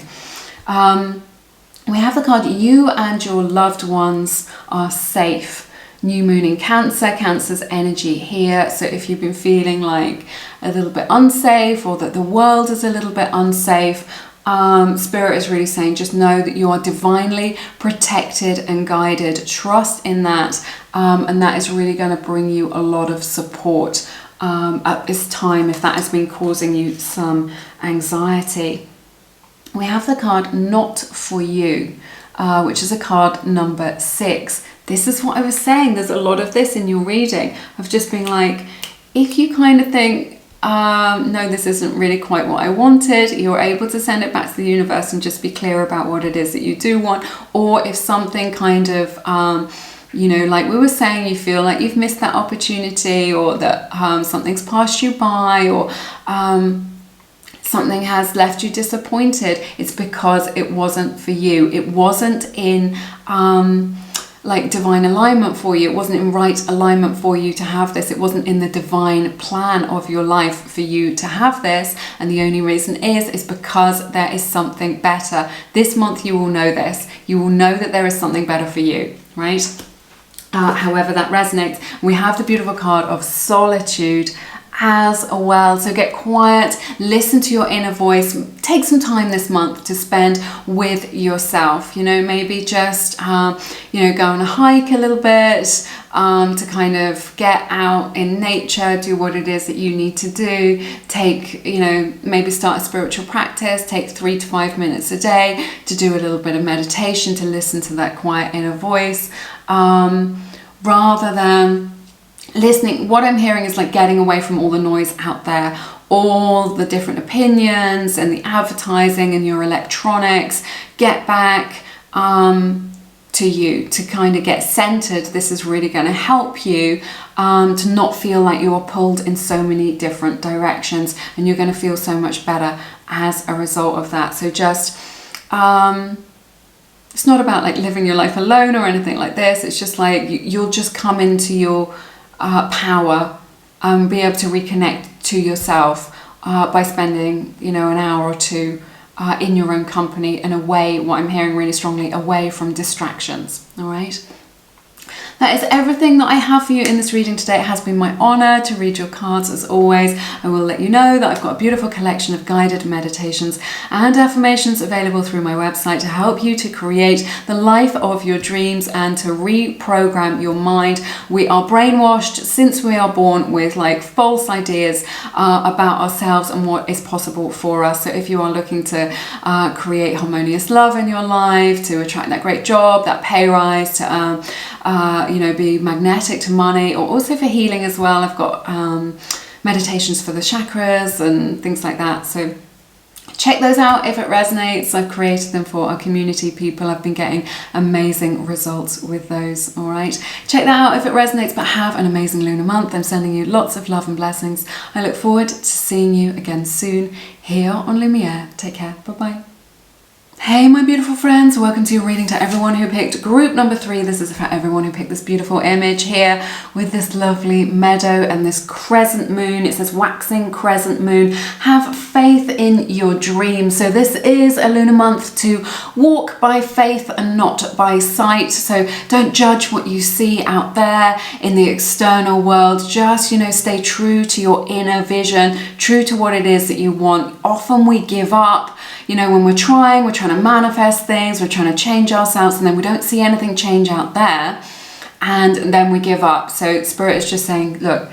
We have the card You and Your Loved Ones Are Safe. New moon in Cancer, Cancer's energy here. So if you've been feeling like a little bit unsafe, or that the world is a little bit unsafe, Spirit is really saying just know that you are divinely protected and guided. Trust in that, and that is really going to bring you a lot of support at this time if that has been causing you some anxiety. We have the card Not For You, which is a card number 6. This is what I was saying. There's a lot of this in your reading of just being like, if you kind of think, no, this isn't really quite what I wanted, you're able to send it back to the universe and just be clear about what it is that you do want. Or if something kind of, you know, like we were saying, you feel like you've missed that opportunity, or that something's passed you by, or something has left you disappointed, it's because it wasn't for you. It wasn't in like divine alignment for you. It wasn't in right alignment for you to have this. It wasn't in the divine plan of your life for you to have this. And the only reason is because there is something better. This month you will know this. You will know that there is something better for you, right? However that resonates. We have the beautiful card of Solitude as well. So get quiet, listen to your inner voice, take some time this month to spend with yourself. You know, maybe just you know, go on a hike a little bit, to kind of get out in nature, do what it is that you need to do. Take, you know, maybe start a spiritual practice, take 3 to 5 minutes a day to do a little bit of meditation, to listen to that quiet inner voice, rather than listening. What I'm hearing is like getting away from all the noise out there, all the different opinions and the advertising and your electronics. Get back to you, to kind of get centered. This is really going to help you to not feel like you are pulled in so many different directions, and you're going to feel so much better as a result of that. So just it's not about like living your life alone or anything like this. It's just like you'll just come into your power and be able to reconnect to yourself by spending, you know, an hour or two in your own company and away, what I'm hearing really strongly, away from distractions. All right. That is everything that I have for you in this reading today. It has been my honor to read your cards as always. I will let you know that I've got a beautiful collection of guided meditations and affirmations available through my website to help you to create the life of your dreams and to reprogram your mind. We are brainwashed since we are born with like false ideas about ourselves and what is possible for us. So if you are looking to create harmonious love in your life, to attract that great job, that pay rise, to be magnetic to money, or also for healing as well. I've got meditations for the chakras and things like that. So check those out if it resonates. I've created them for our community people. I've been getting amazing results with those. All right, check that out if it resonates. But have an amazing lunar month. I'm sending you lots of love and blessings. I look forward to seeing you again soon here on Lumiere. Take care. Bye-bye. Hey my beautiful friends, welcome to your reading to everyone who picked group number 3. This is for everyone who picked this beautiful image here with this lovely meadow and this crescent moon. It says waxing crescent moon. Have faith in your dreams. So this is a lunar month to walk by faith and not by sight. So don't judge what you see out there in the external world. Just, stay true to your inner vision, true to what it is that you want. Often we give up, when we're trying to manifest things, we're trying to change ourselves, and then we don't see anything change out there, and then we give up. So Spirit is just saying, look,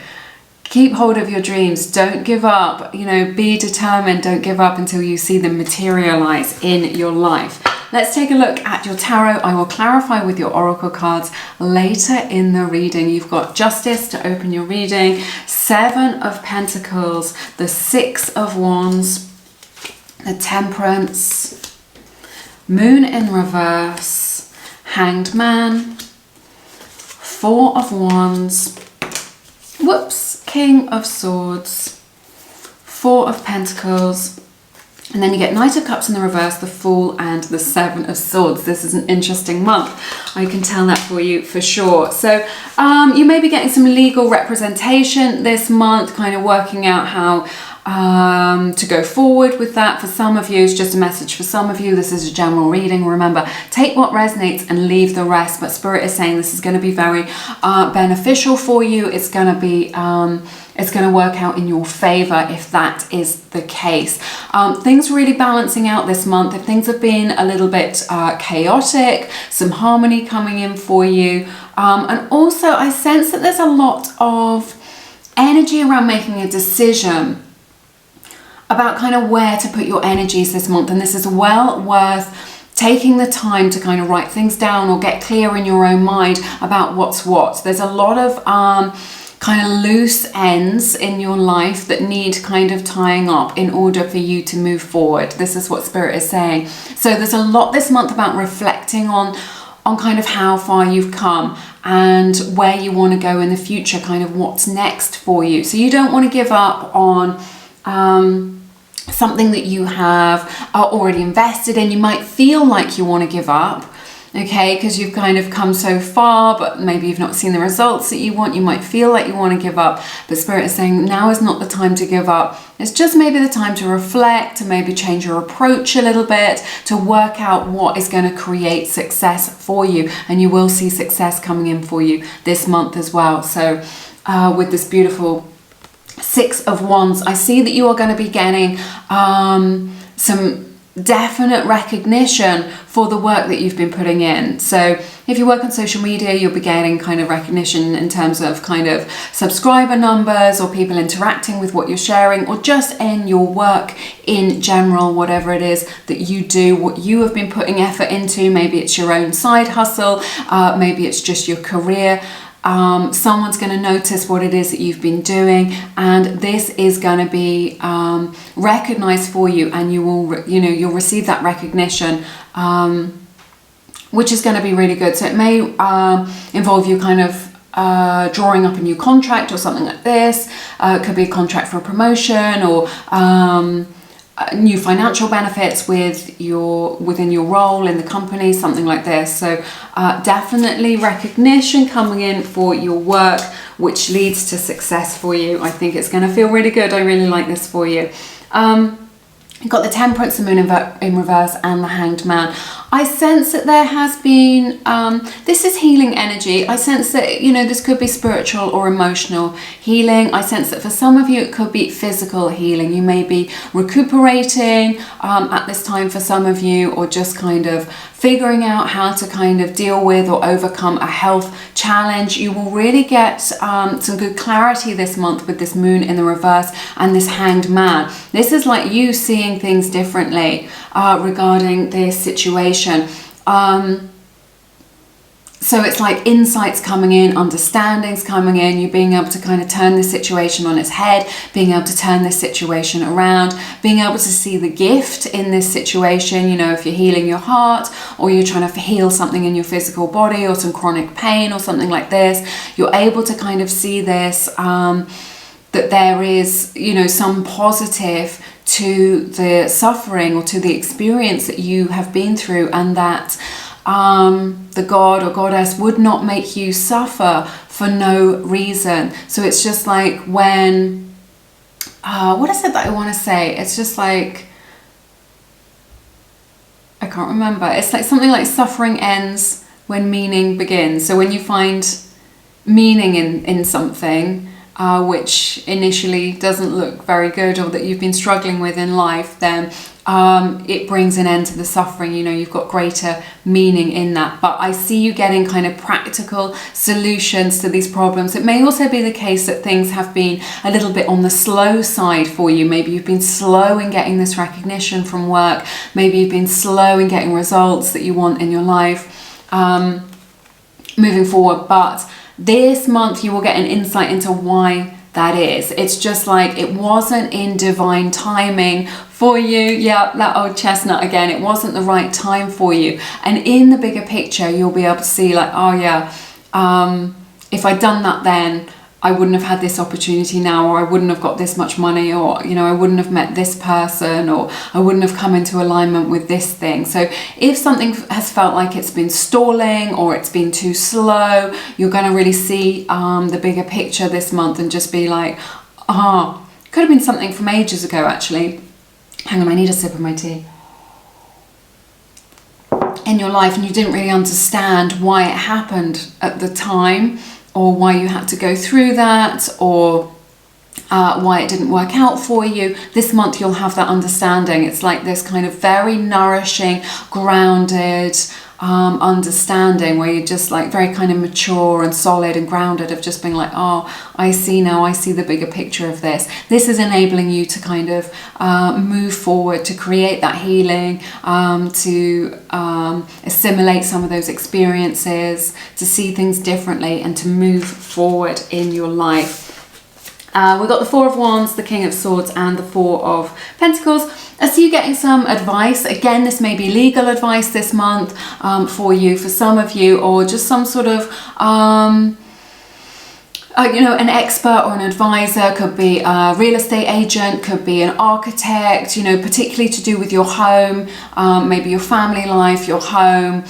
keep hold of your dreams, don't give up, be determined, don't give up until you see them materialize in your life. Let's take a look at your tarot. I will clarify with your oracle cards later in the reading. You've got Justice to open your reading, 7 of Pentacles, the 6 of Wands, the Temperance, Moon in reverse, Hanged Man, 4 of Wands, King of Swords, 4 of Pentacles, and then you get Knight of Cups in the reverse, the Fool, and the 7 of Swords. This is an interesting month. I can tell that for you for sure. So you may be getting some legal representation this month, kind of working out how to go forward with that. For some of you, it's just a message. For some of you, this is a general reading. Remember, take what resonates and leave the rest. But Spirit is saying this is going to be very beneficial for you. It's going to be it's going to work out in your favor if that is the case. Things really balancing out this month. If things have been a little bit chaotic, some harmony coming in for you. And also I sense that there's a lot of energy around making a decision about kind of where to put your energies this month. And this is well worth taking the time to kind of write things down or get clear in your own mind about what's what. There's a lot of kind of loose ends in your life that need kind of tying up in order for you to move forward. This is what Spirit is saying. So there's a lot this month about reflecting on kind of how far you've come and where you want to go in the future, kind of what's next for you. So you don't want to give up on something that you have already invested in. You might feel like you want to give up, okay, because you've kind of come so far, but maybe you've not seen the results that you want. You might feel like you want to give up, but Spirit is saying now is not the time to give up. It's just maybe the time to reflect, to maybe change your approach a little bit, to work out what is going to create success for you. And you will see success coming in for you this month as well. So with this beautiful 6 of Wands, I see that you are going to be getting some definite recognition for the work that you've been putting in. So if you work on social media, you'll be getting kind of recognition in terms of kind of subscriber numbers or people interacting with what you're sharing, or just in your work in general, whatever it is that you do, what you have been putting effort into. Maybe it's your own side hustle, maybe it's just your career. Someone's going to notice what it is that you've been doing, and this is going to be recognized for you, and you will, you'll receive that recognition, which is going to be really good. So it may involve you kind of drawing up a new contract or something like this. It could be a contract for a promotion, or new financial benefits within your role in the company, something like this. So definitely recognition coming in for your work, which leads to success for you. I think it's going to feel really good. I really like this for you. You've got the Temperance, the Moon in reverse, and the Hanged Man. I sense that there has been, this is healing energy. I sense that, you know, this could be spiritual or emotional healing. I sense that for some of you, it could be physical healing. You may be recuperating at this time for some of you, or just kind of figuring out how to kind of deal with or overcome a health challenge. You will really get some good clarity this month with this moon in the reverse and this hanged man. This is like you seeing things differently regarding this situation. So it's like insights coming in, understandings coming in, you being able to kind of turn this situation on its head, being able to turn this situation around, being able to see the gift in this situation. You know, if you're healing your heart, or you're trying to heal something in your physical body, or some chronic pain or something like this, you're able to kind of see this, that there is, you know, some positive to the suffering or to the experience that you have been through, and that the god or goddess would not make you suffer for no reason. So it's just like when, what is it that I want to say? It's just like, I can't remember. It's like something like suffering ends when meaning begins. So when you find meaning in something, which initially doesn't look very good, or that you've been struggling with in life, then it brings an end to the suffering. You know, you've got greater meaning in that. But I see you getting kind of practical solutions to these problems. It may also be the case that things have been a little bit on the slow side for you. Maybe you've been slow in getting this recognition from work. Maybe you've been slow in getting results that you want in your life moving forward. But this month you will get an insight into why that is. It's just like it wasn't in divine timing for you. Yeah, that old chestnut again. It wasn't the right time for you. And in the bigger picture, you'll be able to see like, oh yeah, if I'd done that then, I wouldn't have had this opportunity now, or I wouldn't have got this much money, or, you know, I wouldn't have met this person, or I wouldn't have come into alignment with this thing. So if something has felt like it's been stalling, or it's been too slow, you're going to really see the bigger picture this month, and just be like, could have been something from ages ago actually. Hang on, I need a sip of my tea. In your life, and you didn't really understand why it happened at the time, or why you had to go through that, or why it didn't work out for you. This month you'll have that understanding. It's like this kind of very nourishing, grounded understanding, where you're just like very kind of mature and solid and grounded, of just being like, oh, I see now, I see the bigger picture of this. This is enabling you to kind of move forward, to create that healing, to assimilate some of those experiences, to see things differently, and to move forward in your life. We've got the Four of Wands, the King of Swords, and the Four of Pentacles. I see you getting some advice. Again, this may be legal advice this month for you, for some of you, or just some sort of, you know, an expert or an advisor. Could be a real estate agent, could be an architect, you know, particularly to do with your home, maybe your family life, your home,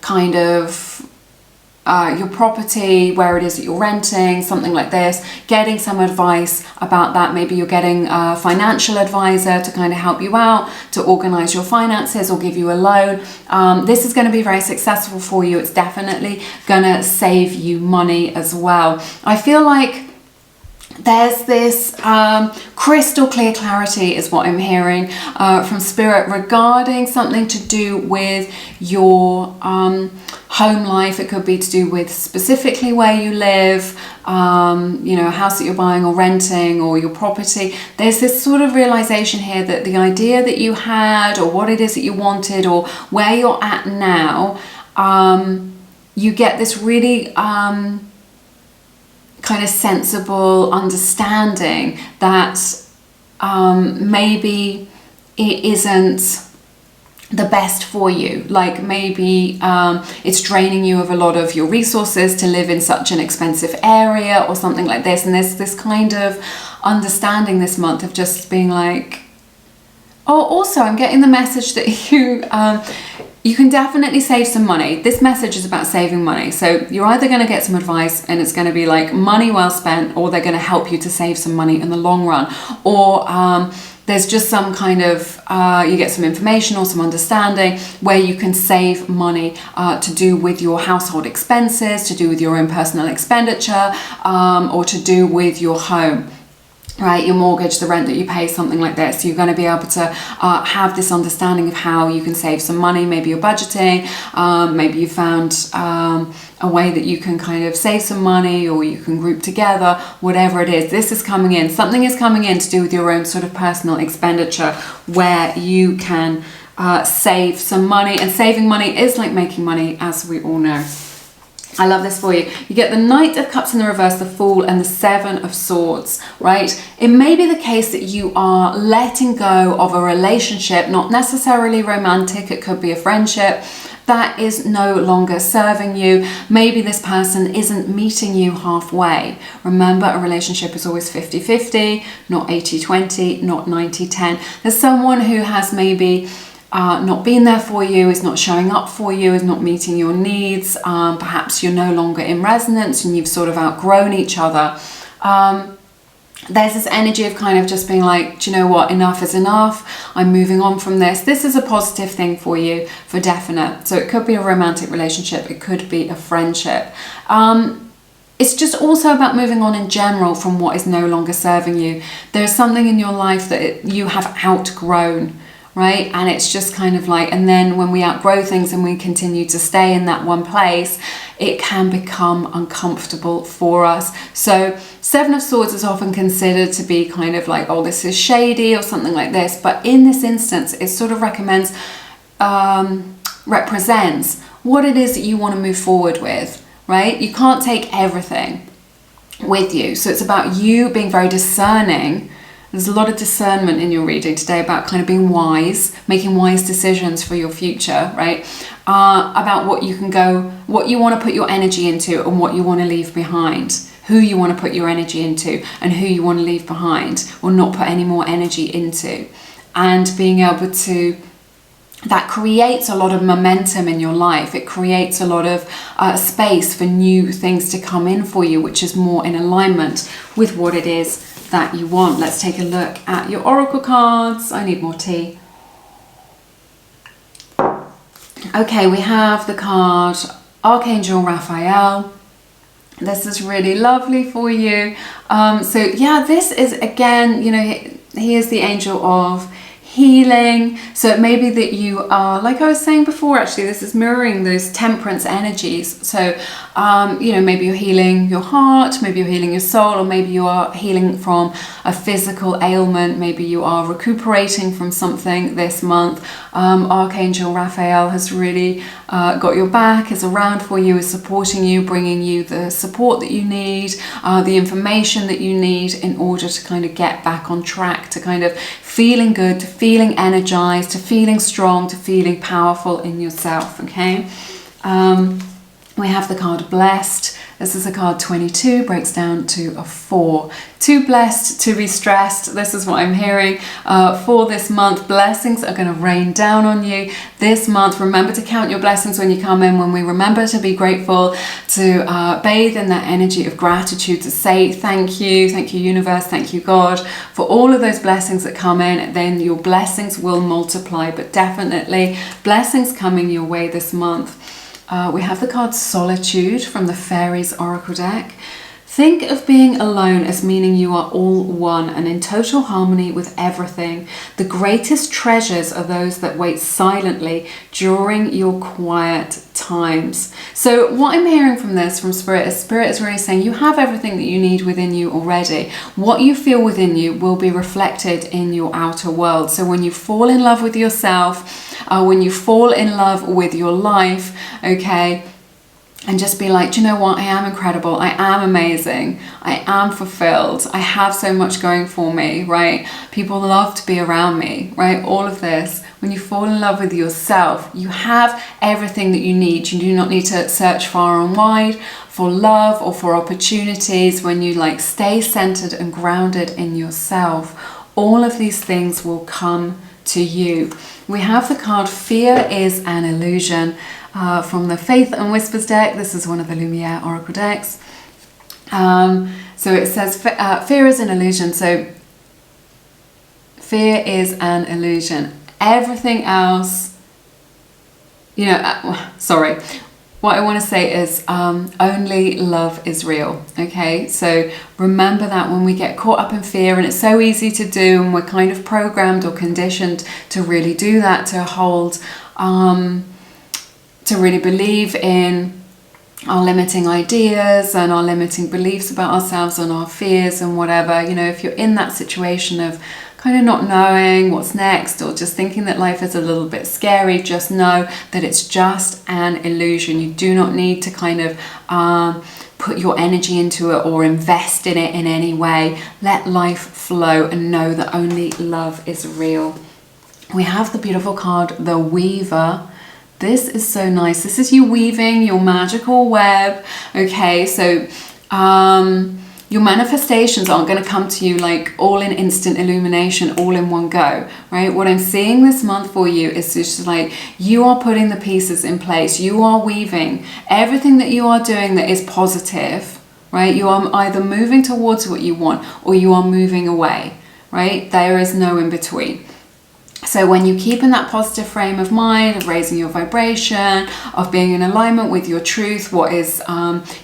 kind of your property, where it is that you're renting, something like this, getting some advice about that. Maybe you're getting a financial advisor to kind of help you out, to organize your finances or give you a loan. This is going to be very successful for you. It's definitely going to save you money as well. I feel like there's this crystal clear clarity is what I'm hearing from Spirit regarding something to do with your home life. It could be to do with specifically where you live, you know, a house that you're buying or renting, or your property. There's this sort of realization here that the idea that you had, or what it is that you wanted, or where you're at now, you get this really kind of sensible understanding that maybe it isn't the best for you. Like maybe it's draining you of a lot of your resources to live in such an expensive area, or something like this. And there's this kind of understanding this month of just being like, oh, also I'm getting the message that you can definitely save some money. This message is about saving money. So you're either going to get some advice and it's going to be like money well spent, or they're going to help you to save some money in the long run. Or there's just some kind of, you get some information or some understanding where you can save money to do with your household expenses, to do with your own personal expenditure, or to do with your home. Right, your mortgage, the rent that you pay, something like this. You're going to be able to have this understanding of how you can save some money. Maybe you're budgeting, maybe you found a way that you can kind of save some money, or you can group together, whatever it is. This is coming in. Something is coming in to do with your own sort of personal expenditure where you can save some money. And saving money is like making money, as we all know. I love this for you. You get the Knight of Cups in the reverse, the Fool, and the Seven of Swords, right? It may be the case that you are letting go of a relationship, not necessarily romantic, it could be a friendship, that is no longer serving you. Maybe this person isn't meeting you halfway. Remember, a relationship is always 50-50, not 80-20, not 90-10. There's someone who has maybe not being there for you, is not showing up for you, is not meeting your needs. Perhaps you're no longer in resonance and you've sort of outgrown each other. There's this energy of kind of just being like, do you know what, enough is enough, I'm moving on from this. This is a positive thing for you, for definite. So it could be a romantic relationship, it could be a friendship. It's just also about moving on in general from what is no longer serving you. There's something in your life that you have outgrown, right? And it's just kind of like, and then when we outgrow things and we continue to stay in that one place, it can become uncomfortable for us. So Seven of Swords is often considered to be kind of like, oh, this is shady or something like this. But in this instance, it sort of represents what it is that you want to move forward with, right? You can't take everything with you. So it's about you being very discerning. There's a lot of discernment in your reading today about kind of being wise, making wise decisions for your future, right? About what you can go, what you want to put your energy into and what you want to leave behind, who you want to put your energy into and who you want to leave behind or not put any more energy into. And being able to, that creates a lot of momentum in your life. It creates a lot of space for new things to come in for you, which is more in alignment with what it is that you want. Let's take a look at your oracle cards. I need more tea. Okay, we have the card Archangel Raphael. This is really lovely for you. So yeah, this is again, you know, he is the angel of healing. So it may be that you are, like I was saying before, actually this is mirroring those temperance energies. So you know, maybe you're healing your heart, maybe you're healing your soul, or maybe you are healing from a physical ailment, maybe you are recuperating from something this month. Archangel Raphael has really got your back, is around for you, is supporting you, bringing you the support that you need, the information that you need in order to kind of get back on track, to kind of feeling good, to feeling energized, to feeling strong, to feeling powerful in yourself, okay? We have the card Blessed. This is a card 22, breaks down to a 4. Too blessed to be stressed. This is what I'm hearing for this month. Blessings are going to rain down on you this month. Remember to count your blessings when you come in. When we remember to be grateful, to bathe in that energy of gratitude, to say thank you universe, thank you God for all of those blessings that come in, then your blessings will multiply. But definitely blessings coming your way this month. We have the card Solitude from the Fairies Oracle deck. Think of being alone as meaning you are all one and in total harmony with everything. The greatest treasures are those that wait silently during your quiet times. So what I'm hearing from this, from Spirit is really saying you have everything that you need within you already. What you feel within you will be reflected in your outer world. So when you fall in love with yourself, when you fall in love with your life, okay, and just be like, do you know what? I am incredible. I am amazing. I am fulfilled. I have so much going for me, right? People love to be around me, right? All of this. When you fall in love with yourself, you have everything that you need. You do not need to search far and wide for love or for opportunities. When you like stay centered and grounded in yourself, all of these things will come to you. We have the card Fear is an Illusion. From the Faith and Whispers deck. This is one of the Lumiere Oracle decks. So it says fear is an illusion. So fear is an illusion. Everything else, you know, sorry. What I want to say is only love is real, okay? So remember that when we get caught up in fear, and it's so easy to do, and we're kind of programmed or conditioned to really do that, to hold, to really believe in our limiting ideas and our limiting beliefs about ourselves and our fears and whatever. You know, if you're in that situation of kind of not knowing what's next, or just thinking that life is a little bit scary, just know that it's just an illusion. You do not need to kind of put your energy into it or invest in it in any way. Let life flow and know that only love is real. We have the beautiful card, the Weaver. This is so nice. This is you weaving your magical web. Okay, so your manifestations aren't going to come to you like all in instant illumination, all in one go, right? What I'm seeing this month for you is just like you are putting the pieces in place. You are weaving everything that you are doing that is positive, right? You are either moving towards what you want or you are moving away, right? There is no in between. So when you keep in that positive frame of mind, of raising your vibration, of being in alignment with your truth, what is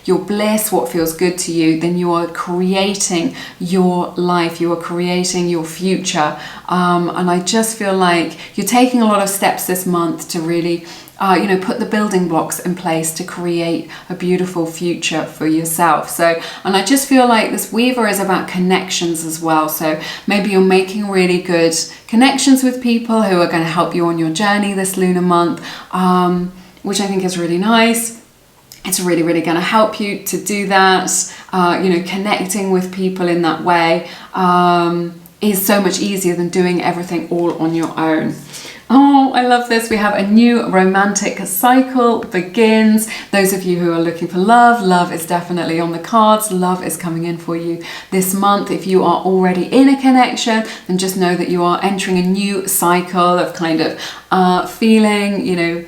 your bliss, what feels good to you, then you are creating your life, you are creating your future. And I just feel like you're taking a lot of steps this month to really put the building blocks in place to create a beautiful future for yourself. So, and I just feel like this Weaver is about connections as well. So maybe you're making really good connections with people who are going to help you on your journey this lunar month, which I think is really nice. It's really, really going to help you to do that. Connecting with people in that way is so much easier than doing everything all on your own. Oh, I love this. We have a new romantic cycle begins. Those of you who are looking for love is definitely on the cards. Love is coming in for you this month. If you are already in a connection, then just know that you are entering a new cycle of kind of feeling,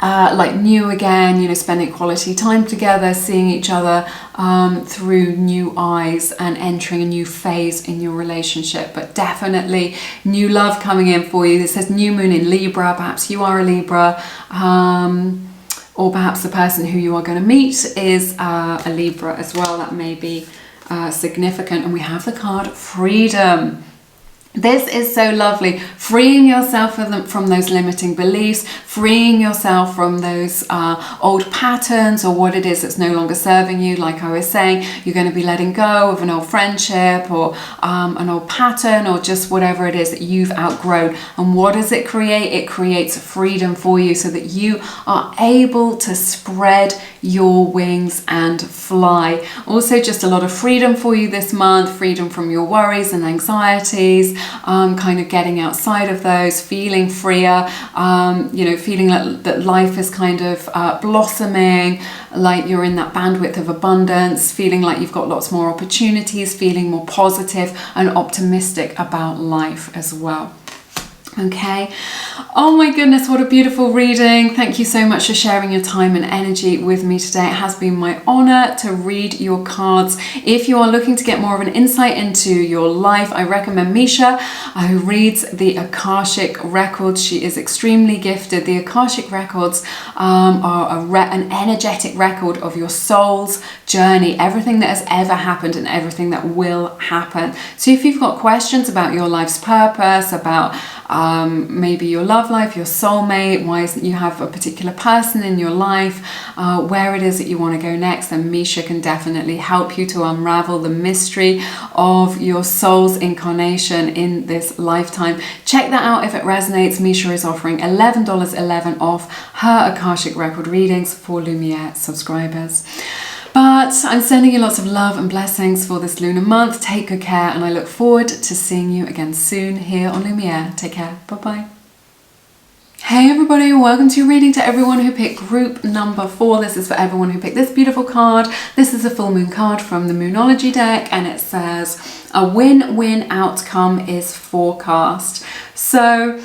like new again, spending quality time together, seeing each other through new eyes and entering a new phase in your relationship. But definitely new love coming in for you. This says new moon in Libra. Perhaps you are a Libra, or perhaps the person who you are going to meet is a Libra as well. That may be significant. And we have the card Freedom. This is so lovely. Freeing yourself from those limiting beliefs, freeing yourself from those old patterns or what it is that's no longer serving you. Like I was saying, you're going to be letting go of an old friendship or an old pattern or just whatever it is that you've outgrown. And what does it create? It creates freedom for you so that you are able to spread your wings and fly. Also, just a lot of freedom for you this month, freedom from your worries and anxieties. Kind of getting outside of those, feeling freer, feeling that life is kind of blossoming, like you're in that bandwidth of abundance, feeling like you've got lots more opportunities, feeling more positive and optimistic about life as well. Okay. Oh my goodness, what a beautiful reading. Thank you so much for sharing your time and energy with me today. It has been my honor to read your cards. If you are looking to get more of an insight into your life, I recommend Misha, who reads the Akashic Records. She is extremely gifted. The Akashic Records are an energetic record of your soul's journey, everything that has ever happened and everything that will happen. So if you've got questions about your life's purpose, about maybe your love life, your soulmate, why isn't you have a particular person in your life, where it is that you want to go next, then Misha can definitely help you to unravel the mystery of your soul's incarnation in this lifetime. Check that out if it resonates. Misha is offering $11.11 off her Akashic Record readings for Lumiere subscribers. But I'm sending you lots of love and blessings for this lunar month. Take good care, and I look forward to seeing you again soon here on Lumiere. Take care. Bye-bye. Hey everybody, welcome to your reading. To everyone who picked group number 4, this is for everyone who picked this beautiful card. This is a full moon card from the Moonology deck, and it says a win-win outcome is forecast. So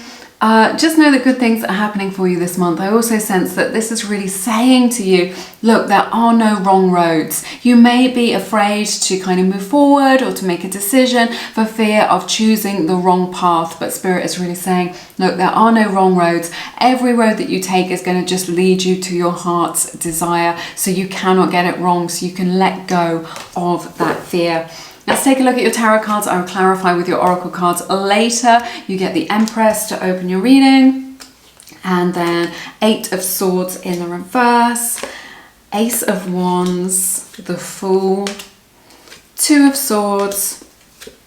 just know that good things are happening for you this month. I also sense that this is really saying to you, look, there are no wrong roads. You may be afraid to kind of move forward or to make a decision for fear of choosing the wrong path. But Spirit is really saying, look, there are no wrong roads. Every road that you take is going to just lead you to your heart's desire. So you cannot get it wrong. So you can let go of that fear. Let's take a look at your tarot cards. I will clarify with your oracle cards later. You get the Empress to open your reading, and then 8 of Swords in the reverse, Ace of Wands, the Fool, 2 of Swords,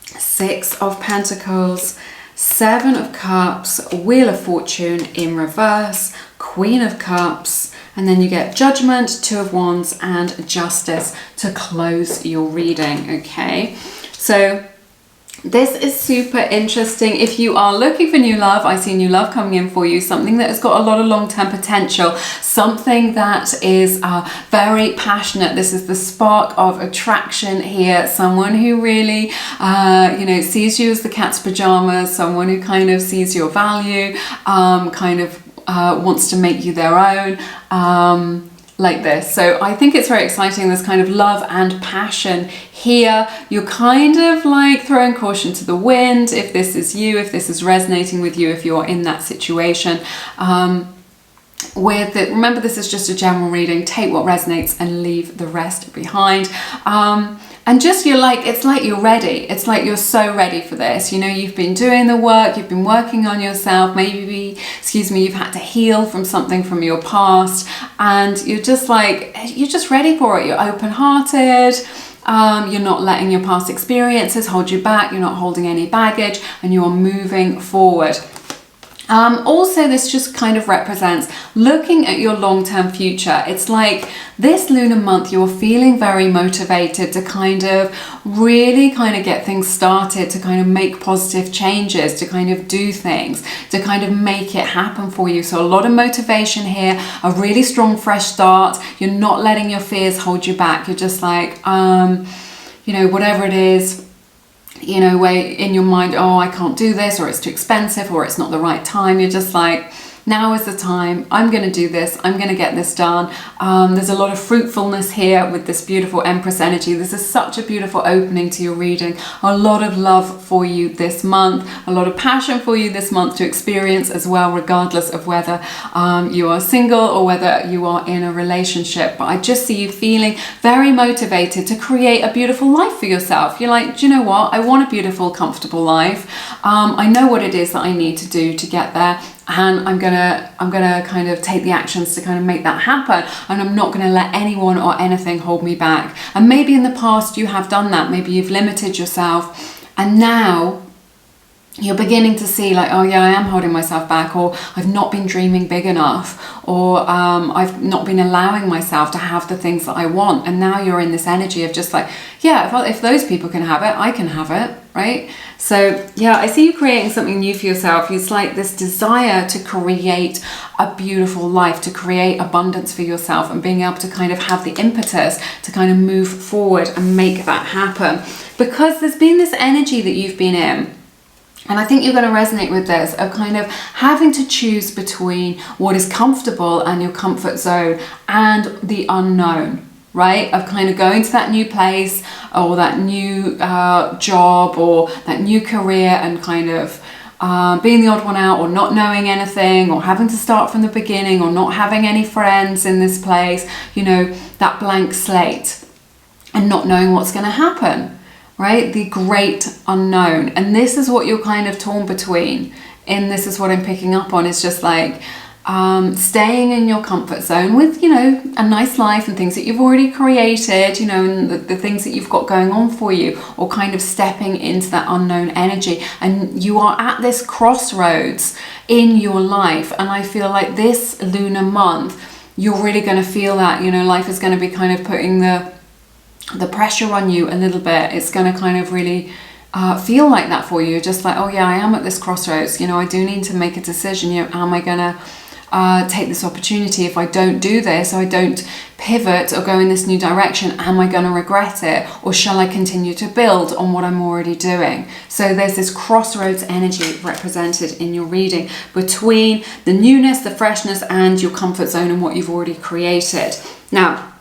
6 of Pentacles, 7 of Cups, Wheel of Fortune in reverse, Queen of Cups, and then you get Judgment, 2 of Wands, and Justice to close your reading, okay? So this is super interesting. If you are looking for new love, I see new love coming in for you, something that has got a lot of long-term potential, something that is very passionate. This is the spark of attraction here, someone who really, sees you as the cat's pajamas, someone who kind of sees your value, wants to make you their own, like this. So I think it's very exciting, this kind of love and passion here. You're kind of like throwing caution to the wind if this is you, if this is resonating with you, if you're in that situation. Remember, this is just a general reading. Take what resonates and leave the rest behind. And just it's like you're ready. It's like you're so ready for this. You know, you've been doing the work, you've been working on yourself. Maybe, you've had to heal from something from your past, and you're just ready for it. You're open-hearted. You're not letting your past experiences hold you back. You're not holding any baggage, and you are moving forward. Also, this just kind of represents looking at your long-term future. It's like this lunar month, you're feeling very motivated to really get things started, to kind of make positive changes, to kind of do things, to kind of make it happen for you. So a lot of motivation here, a really strong fresh start. You're not letting your fears hold you back. You're just whatever it is, where in your mind, oh, I can't do this, or it's too expensive, or it's not the right time. You're just like, now is the time. I'm going to do this. I'm going to get this done. There's a lot of fruitfulness here with this beautiful Empress energy. This is such a beautiful opening to your reading. A lot of love for you this month. A lot of passion for you this month to experience as well, regardless of whether you are single or whether you are in a relationship. But I just see you feeling very motivated to create a beautiful life for yourself. You're like, do you know what? I want a beautiful, comfortable life. I know what it is that I need to do to get there. And I'm gonna kind of take the actions to kind of make that happen, and I'm not gonna let anyone or anything hold me back. And maybe in the past you have done that, maybe you've limited yourself, and now you're beginning to see like, oh yeah, I am holding myself back, or I've not been dreaming big enough, or I've not been allowing myself to have the things that I want. And now you're in this energy of just like, yeah, if those people can have it, I can have it, right? So yeah, I see you creating something new for yourself. It's like this desire to create a beautiful life, to create abundance for yourself, and being able to kind of have the impetus to kind of move forward and make that happen. Because there's been this energy that you've been in, and I think you're going to resonate with this, of kind of having to choose between what is comfortable and your comfort zone and the unknown, right? Of kind of going to that new place, or that new job, or that new career, and kind of being the odd one out, or not knowing anything, or having to start from the beginning, or not having any friends in this place, that blank slate, and not knowing what's going to happen. Right? The great unknown. And this is what you're kind of torn between. And this is what I'm picking up on. It's just like staying in your comfort zone with, a nice life and things that you've already created, and the things that you've got going on for you, or kind of stepping into that unknown energy. And you are at this crossroads in your life. And I feel like this lunar month, you're really going to feel that, life is going to be kind of putting the pressure on you a little bit. It's going to kind of really feel like that for you. Just like, oh yeah, I am at this crossroads. I do need to make a decision. Am I going to take this opportunity, if I don't do this, or I don't pivot or go in this new direction, am I going to regret it, or shall I continue to build on what I'm already doing? So there's this crossroads energy represented in your reading between the newness, the freshness, and your comfort zone and what you've already created. Now,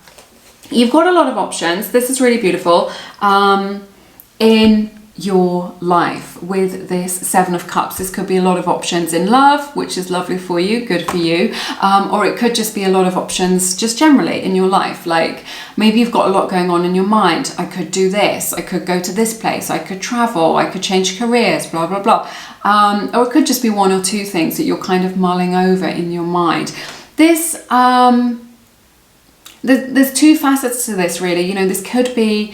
you've got a lot of options. This is really beautiful in your life with this Seven of Cups. This could be a lot of options in love, which is lovely for you, good for you, or it could just be a lot of options just generally in your life. Like maybe you've got a lot going on in your mind. I could do this, I could go to this place, I could travel, I could change careers, blah blah blah, or it could just be one or two things that you're kind of mulling over in your mind. This there's two facets to this, really. You know, this could be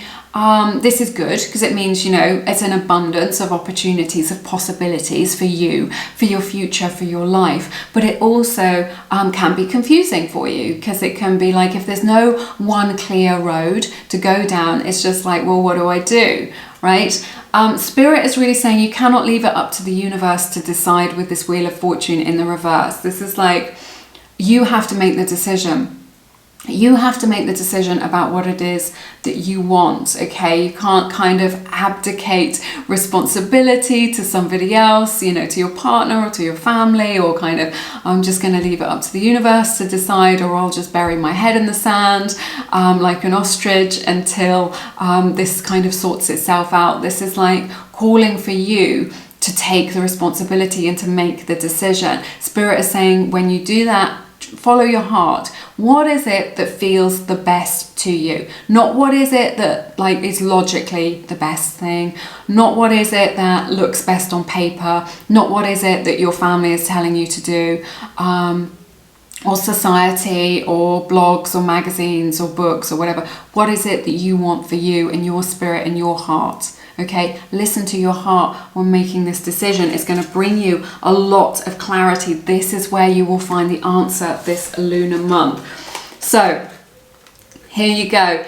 this is good because it means, you know, it's an abundance of opportunities, of possibilities for you, for your future, for your life. But it also can be confusing for you, because it can be like, if there's no one clear road to go down, it's just like, well, what do I do? Right? Spirit is really saying you cannot leave it up to the universe to decide with this Wheel of Fortune in the reverse. This is like, you have to make the decision. You have to make the decision about what it is that you want, okay? You can't kind of abdicate responsibility to somebody else, you know, to your partner or to your family, or kind of, I'm just going to leave it up to the universe to decide, or I'll just bury my head in the sand like an ostrich until this kind of sorts itself out. This is like calling for you to take the responsibility and to make the decision. Spirit is saying, when you do that, follow your heart. What is it that feels the best to you? Not what is it that like is logically the best thing. Not what is it that looks best on paper. Not what is it that your family is telling you to do, or society, or blogs, or magazines, or books, or whatever. What is it that you want for you and your spirit and your heart? Okay, listen to your heart when making this decision. It's going to bring you a lot of clarity. This is where you will find the answer this lunar month. So here you go.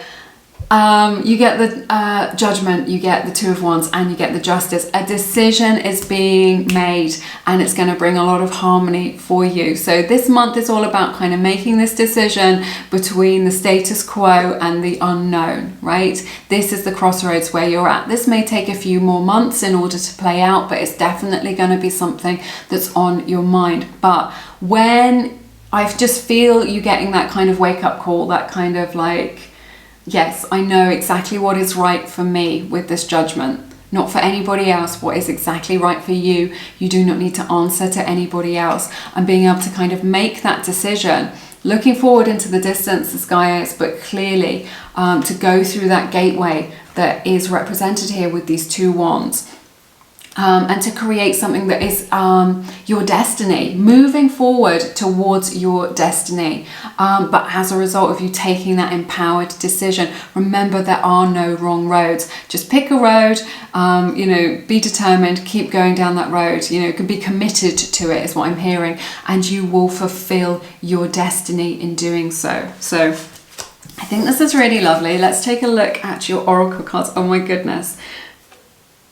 You get the Judgment, you get the Two of Wands, and you get the Justice. A decision is being made, and it's going to bring a lot of harmony for you. So this month is all about kind of making this decision between the status quo and the unknown, right? This is the crossroads where you're at. This may take a few more months in order to play out, but it's definitely going to be something that's on your mind. But when I just feel you getting that kind of wake-up call, that kind of like, yes, I know exactly what is right for me with this Judgment, not for anybody else. What is exactly right for you? You do not need to answer to anybody else. And being able to kind of make that decision, looking forward into the distance, the sky is, but clearly to go through that gateway that is represented here with these two wands. And to create something that is your destiny, moving forward towards your destiny. But as a result of you taking that empowered decision, remember there are no wrong roads. Just pick a road, you know, be determined, keep going down that road, you know, you can be committed to it is what I'm hearing, and you will fulfill your destiny in doing so. So I think this is really lovely. Let's take a look at your oracle cards. Oh my goodness.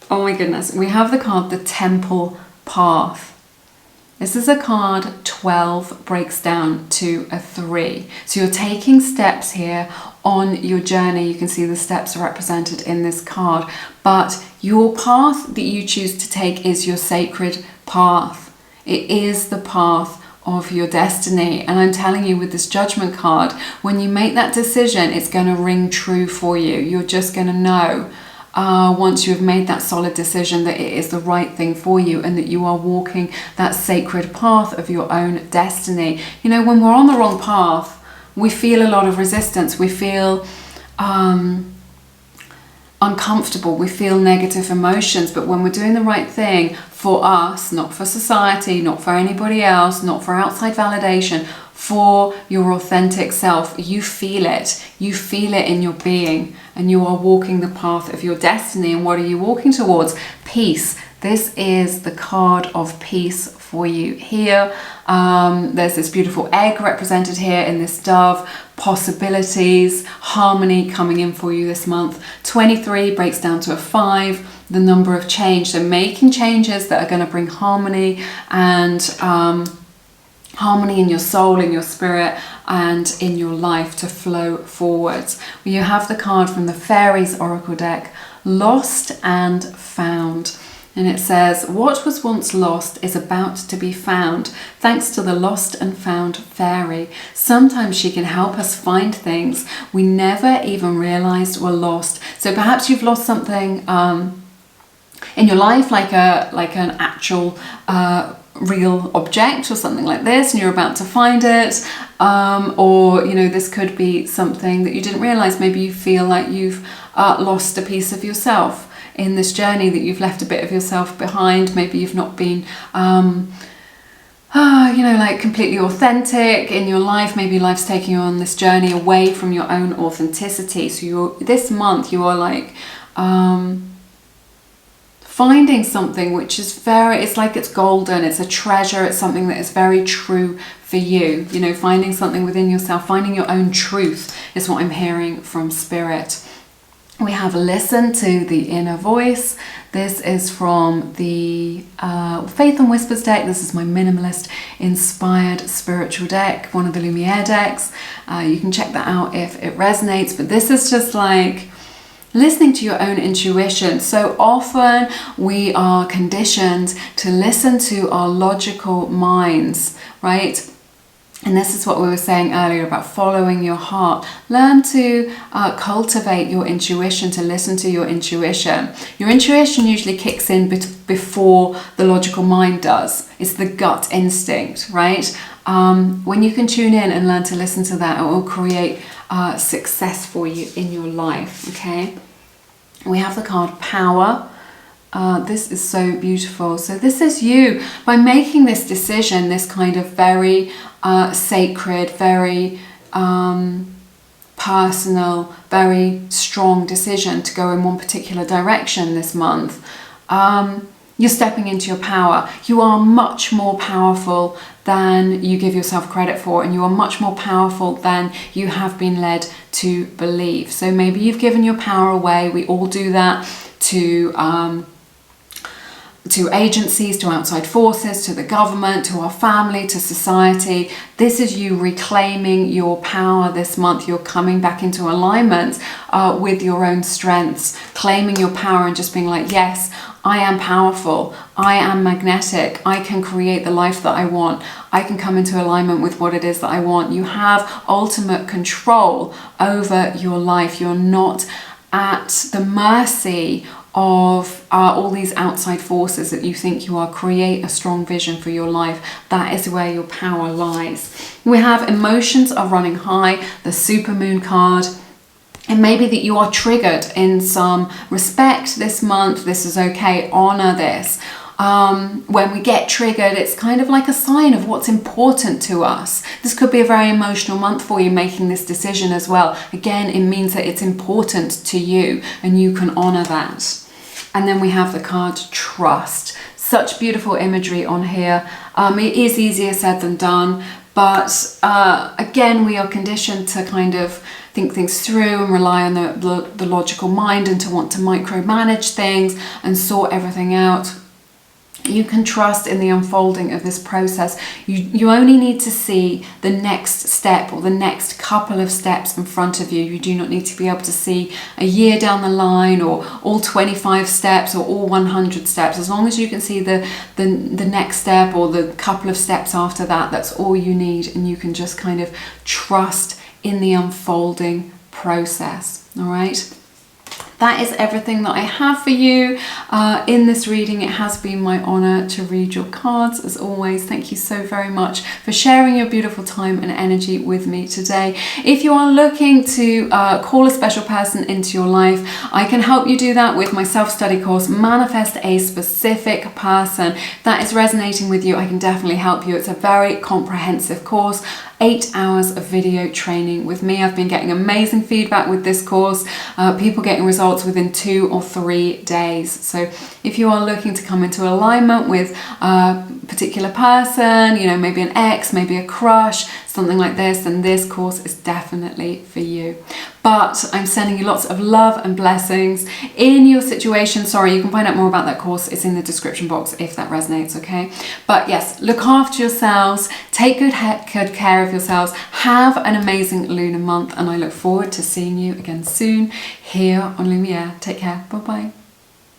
Oh my goodness, we have the card, the Temple Path. This is a card 12 breaks down to a 3. So you're taking steps here on your journey. You can see the steps are represented in this card. But your path that you choose to take is your sacred path. It is the path of your destiny. And I'm telling you, with this Judgment card, when you make that decision, it's going to ring true for you. You're just going to know once you have made that solid decision that it is the right thing for you, and that you are walking that sacred path of your own destiny. You know, when we're on the wrong path, we feel a lot of resistance. We feel uncomfortable. We feel negative emotions. But when we're doing the right thing for us, not for society, not for anybody else, not for outside validation, for your authentic self, you feel it. You feel it in your being, and you are walking the path of your destiny. And what are you walking towards? Peace. This is the card of peace for you here. There's this beautiful egg represented here in this dove. Possibilities, harmony coming in for you this month. 23 breaks down to a 5, the number of change. So making changes that are going to bring harmony and harmony in your soul, in your spirit, and in your life to flow forwards. You have the card from the Fairies Oracle deck, Lost and Found. And it says, what was once lost is about to be found, thanks to the lost and found fairy. Sometimes she can help us find things we never even realized were lost. So perhaps you've lost something in your life, like an actual real object or something like this, and you're about to find it, or this could be something that you didn't realize. Maybe you feel like you've lost a piece of yourself in this journey, that you've left a bit of yourself behind. Maybe you've not been completely authentic in your life. Maybe life's taking you on this journey away from your own authenticity. So this month you are like finding something which is it's like it's golden, it's a treasure, it's something that is very true for you. Finding something within yourself, finding your own truth is what I'm hearing from Spirit. We have Listen to the Inner Voice. This is from the Faith and Whispers deck. This is my minimalist inspired spiritual deck, one of the Lumiere decks. You can check that out if it resonates, but this is just like listening to your own intuition. So often we are conditioned to listen to our logical minds, right? And this is what we were saying earlier about following your heart. Learn to cultivate your intuition, to listen to your intuition. Your intuition usually kicks in before the logical mind does. It's the gut instinct, right? When you can tune in and learn to listen to that, it will create success for you in your life, okay? We have the card Power. This is so beautiful. So this is you. By making this decision, this kind of very sacred, very personal, very strong decision to go in one particular direction this month, you're stepping into your power. You are much more powerful than you give yourself credit for, and you are much more powerful than you have been led to believe. So maybe you've given your power away. We all do that to agencies, to outside forces, to the government, to our family, to society. This is you reclaiming your power this month. You're coming back into alignment with your own strengths, claiming your power and just being like, yes, I am powerful. I am magnetic. I can create the life that I want. I can come into alignment with what it is that I want. You have ultimate control over your life. You're not at the mercy of all these outside forces that you think you are. Create a strong vision for your life. That is where your power lies. We have Emotions are running high, the Supermoon card. It may be that you are triggered in some respect this month. This is okay. Honor this. When we get triggered, it's kind of like a sign of what's important to us. This could be a very emotional month for you, making this decision as well. Again, it means that it's important to you and you can honor that. And then we have the card Trust. Such beautiful imagery on here. It is easier said than done, but again, we are conditioned to kind of think things through and rely on the logical mind, and to want to micromanage things and sort everything out. You can trust in the unfolding of this process. You only need to see the next step or the next couple of steps in front of you. You do not need to be able to see a year down the line, or all 25 steps, or all 100 steps. As long as you can see the next step or the couple of steps after that, that's all you need, and you can just kind of trust in the unfolding process. All right. That is everything that I have for you in this reading. It has been my honor to read your cards as always. Thank you so very much for sharing your beautiful time and energy with me today. If you are looking to call a special person into your life, I can help you do that with my self-study course, Manifest a Specific Person. If that is resonating with you, I can definitely help you. It's a very comprehensive course. 8 hours of video training with me. I've been getting amazing feedback with this course, people getting results within 2 or 3 days. So if you are looking to come into alignment with a particular person, maybe an ex, maybe a crush, something like this, then this course is definitely for you. you. But I'm sending you lots of love and blessings in your situation. Sorry, you can find out more about that course. It's in the description box if that resonates, okay? But yes, look after yourselves. Take good care of yourselves. Have an amazing lunar month. And I look forward to seeing you again soon here on Lumiere. Take care. Bye-bye.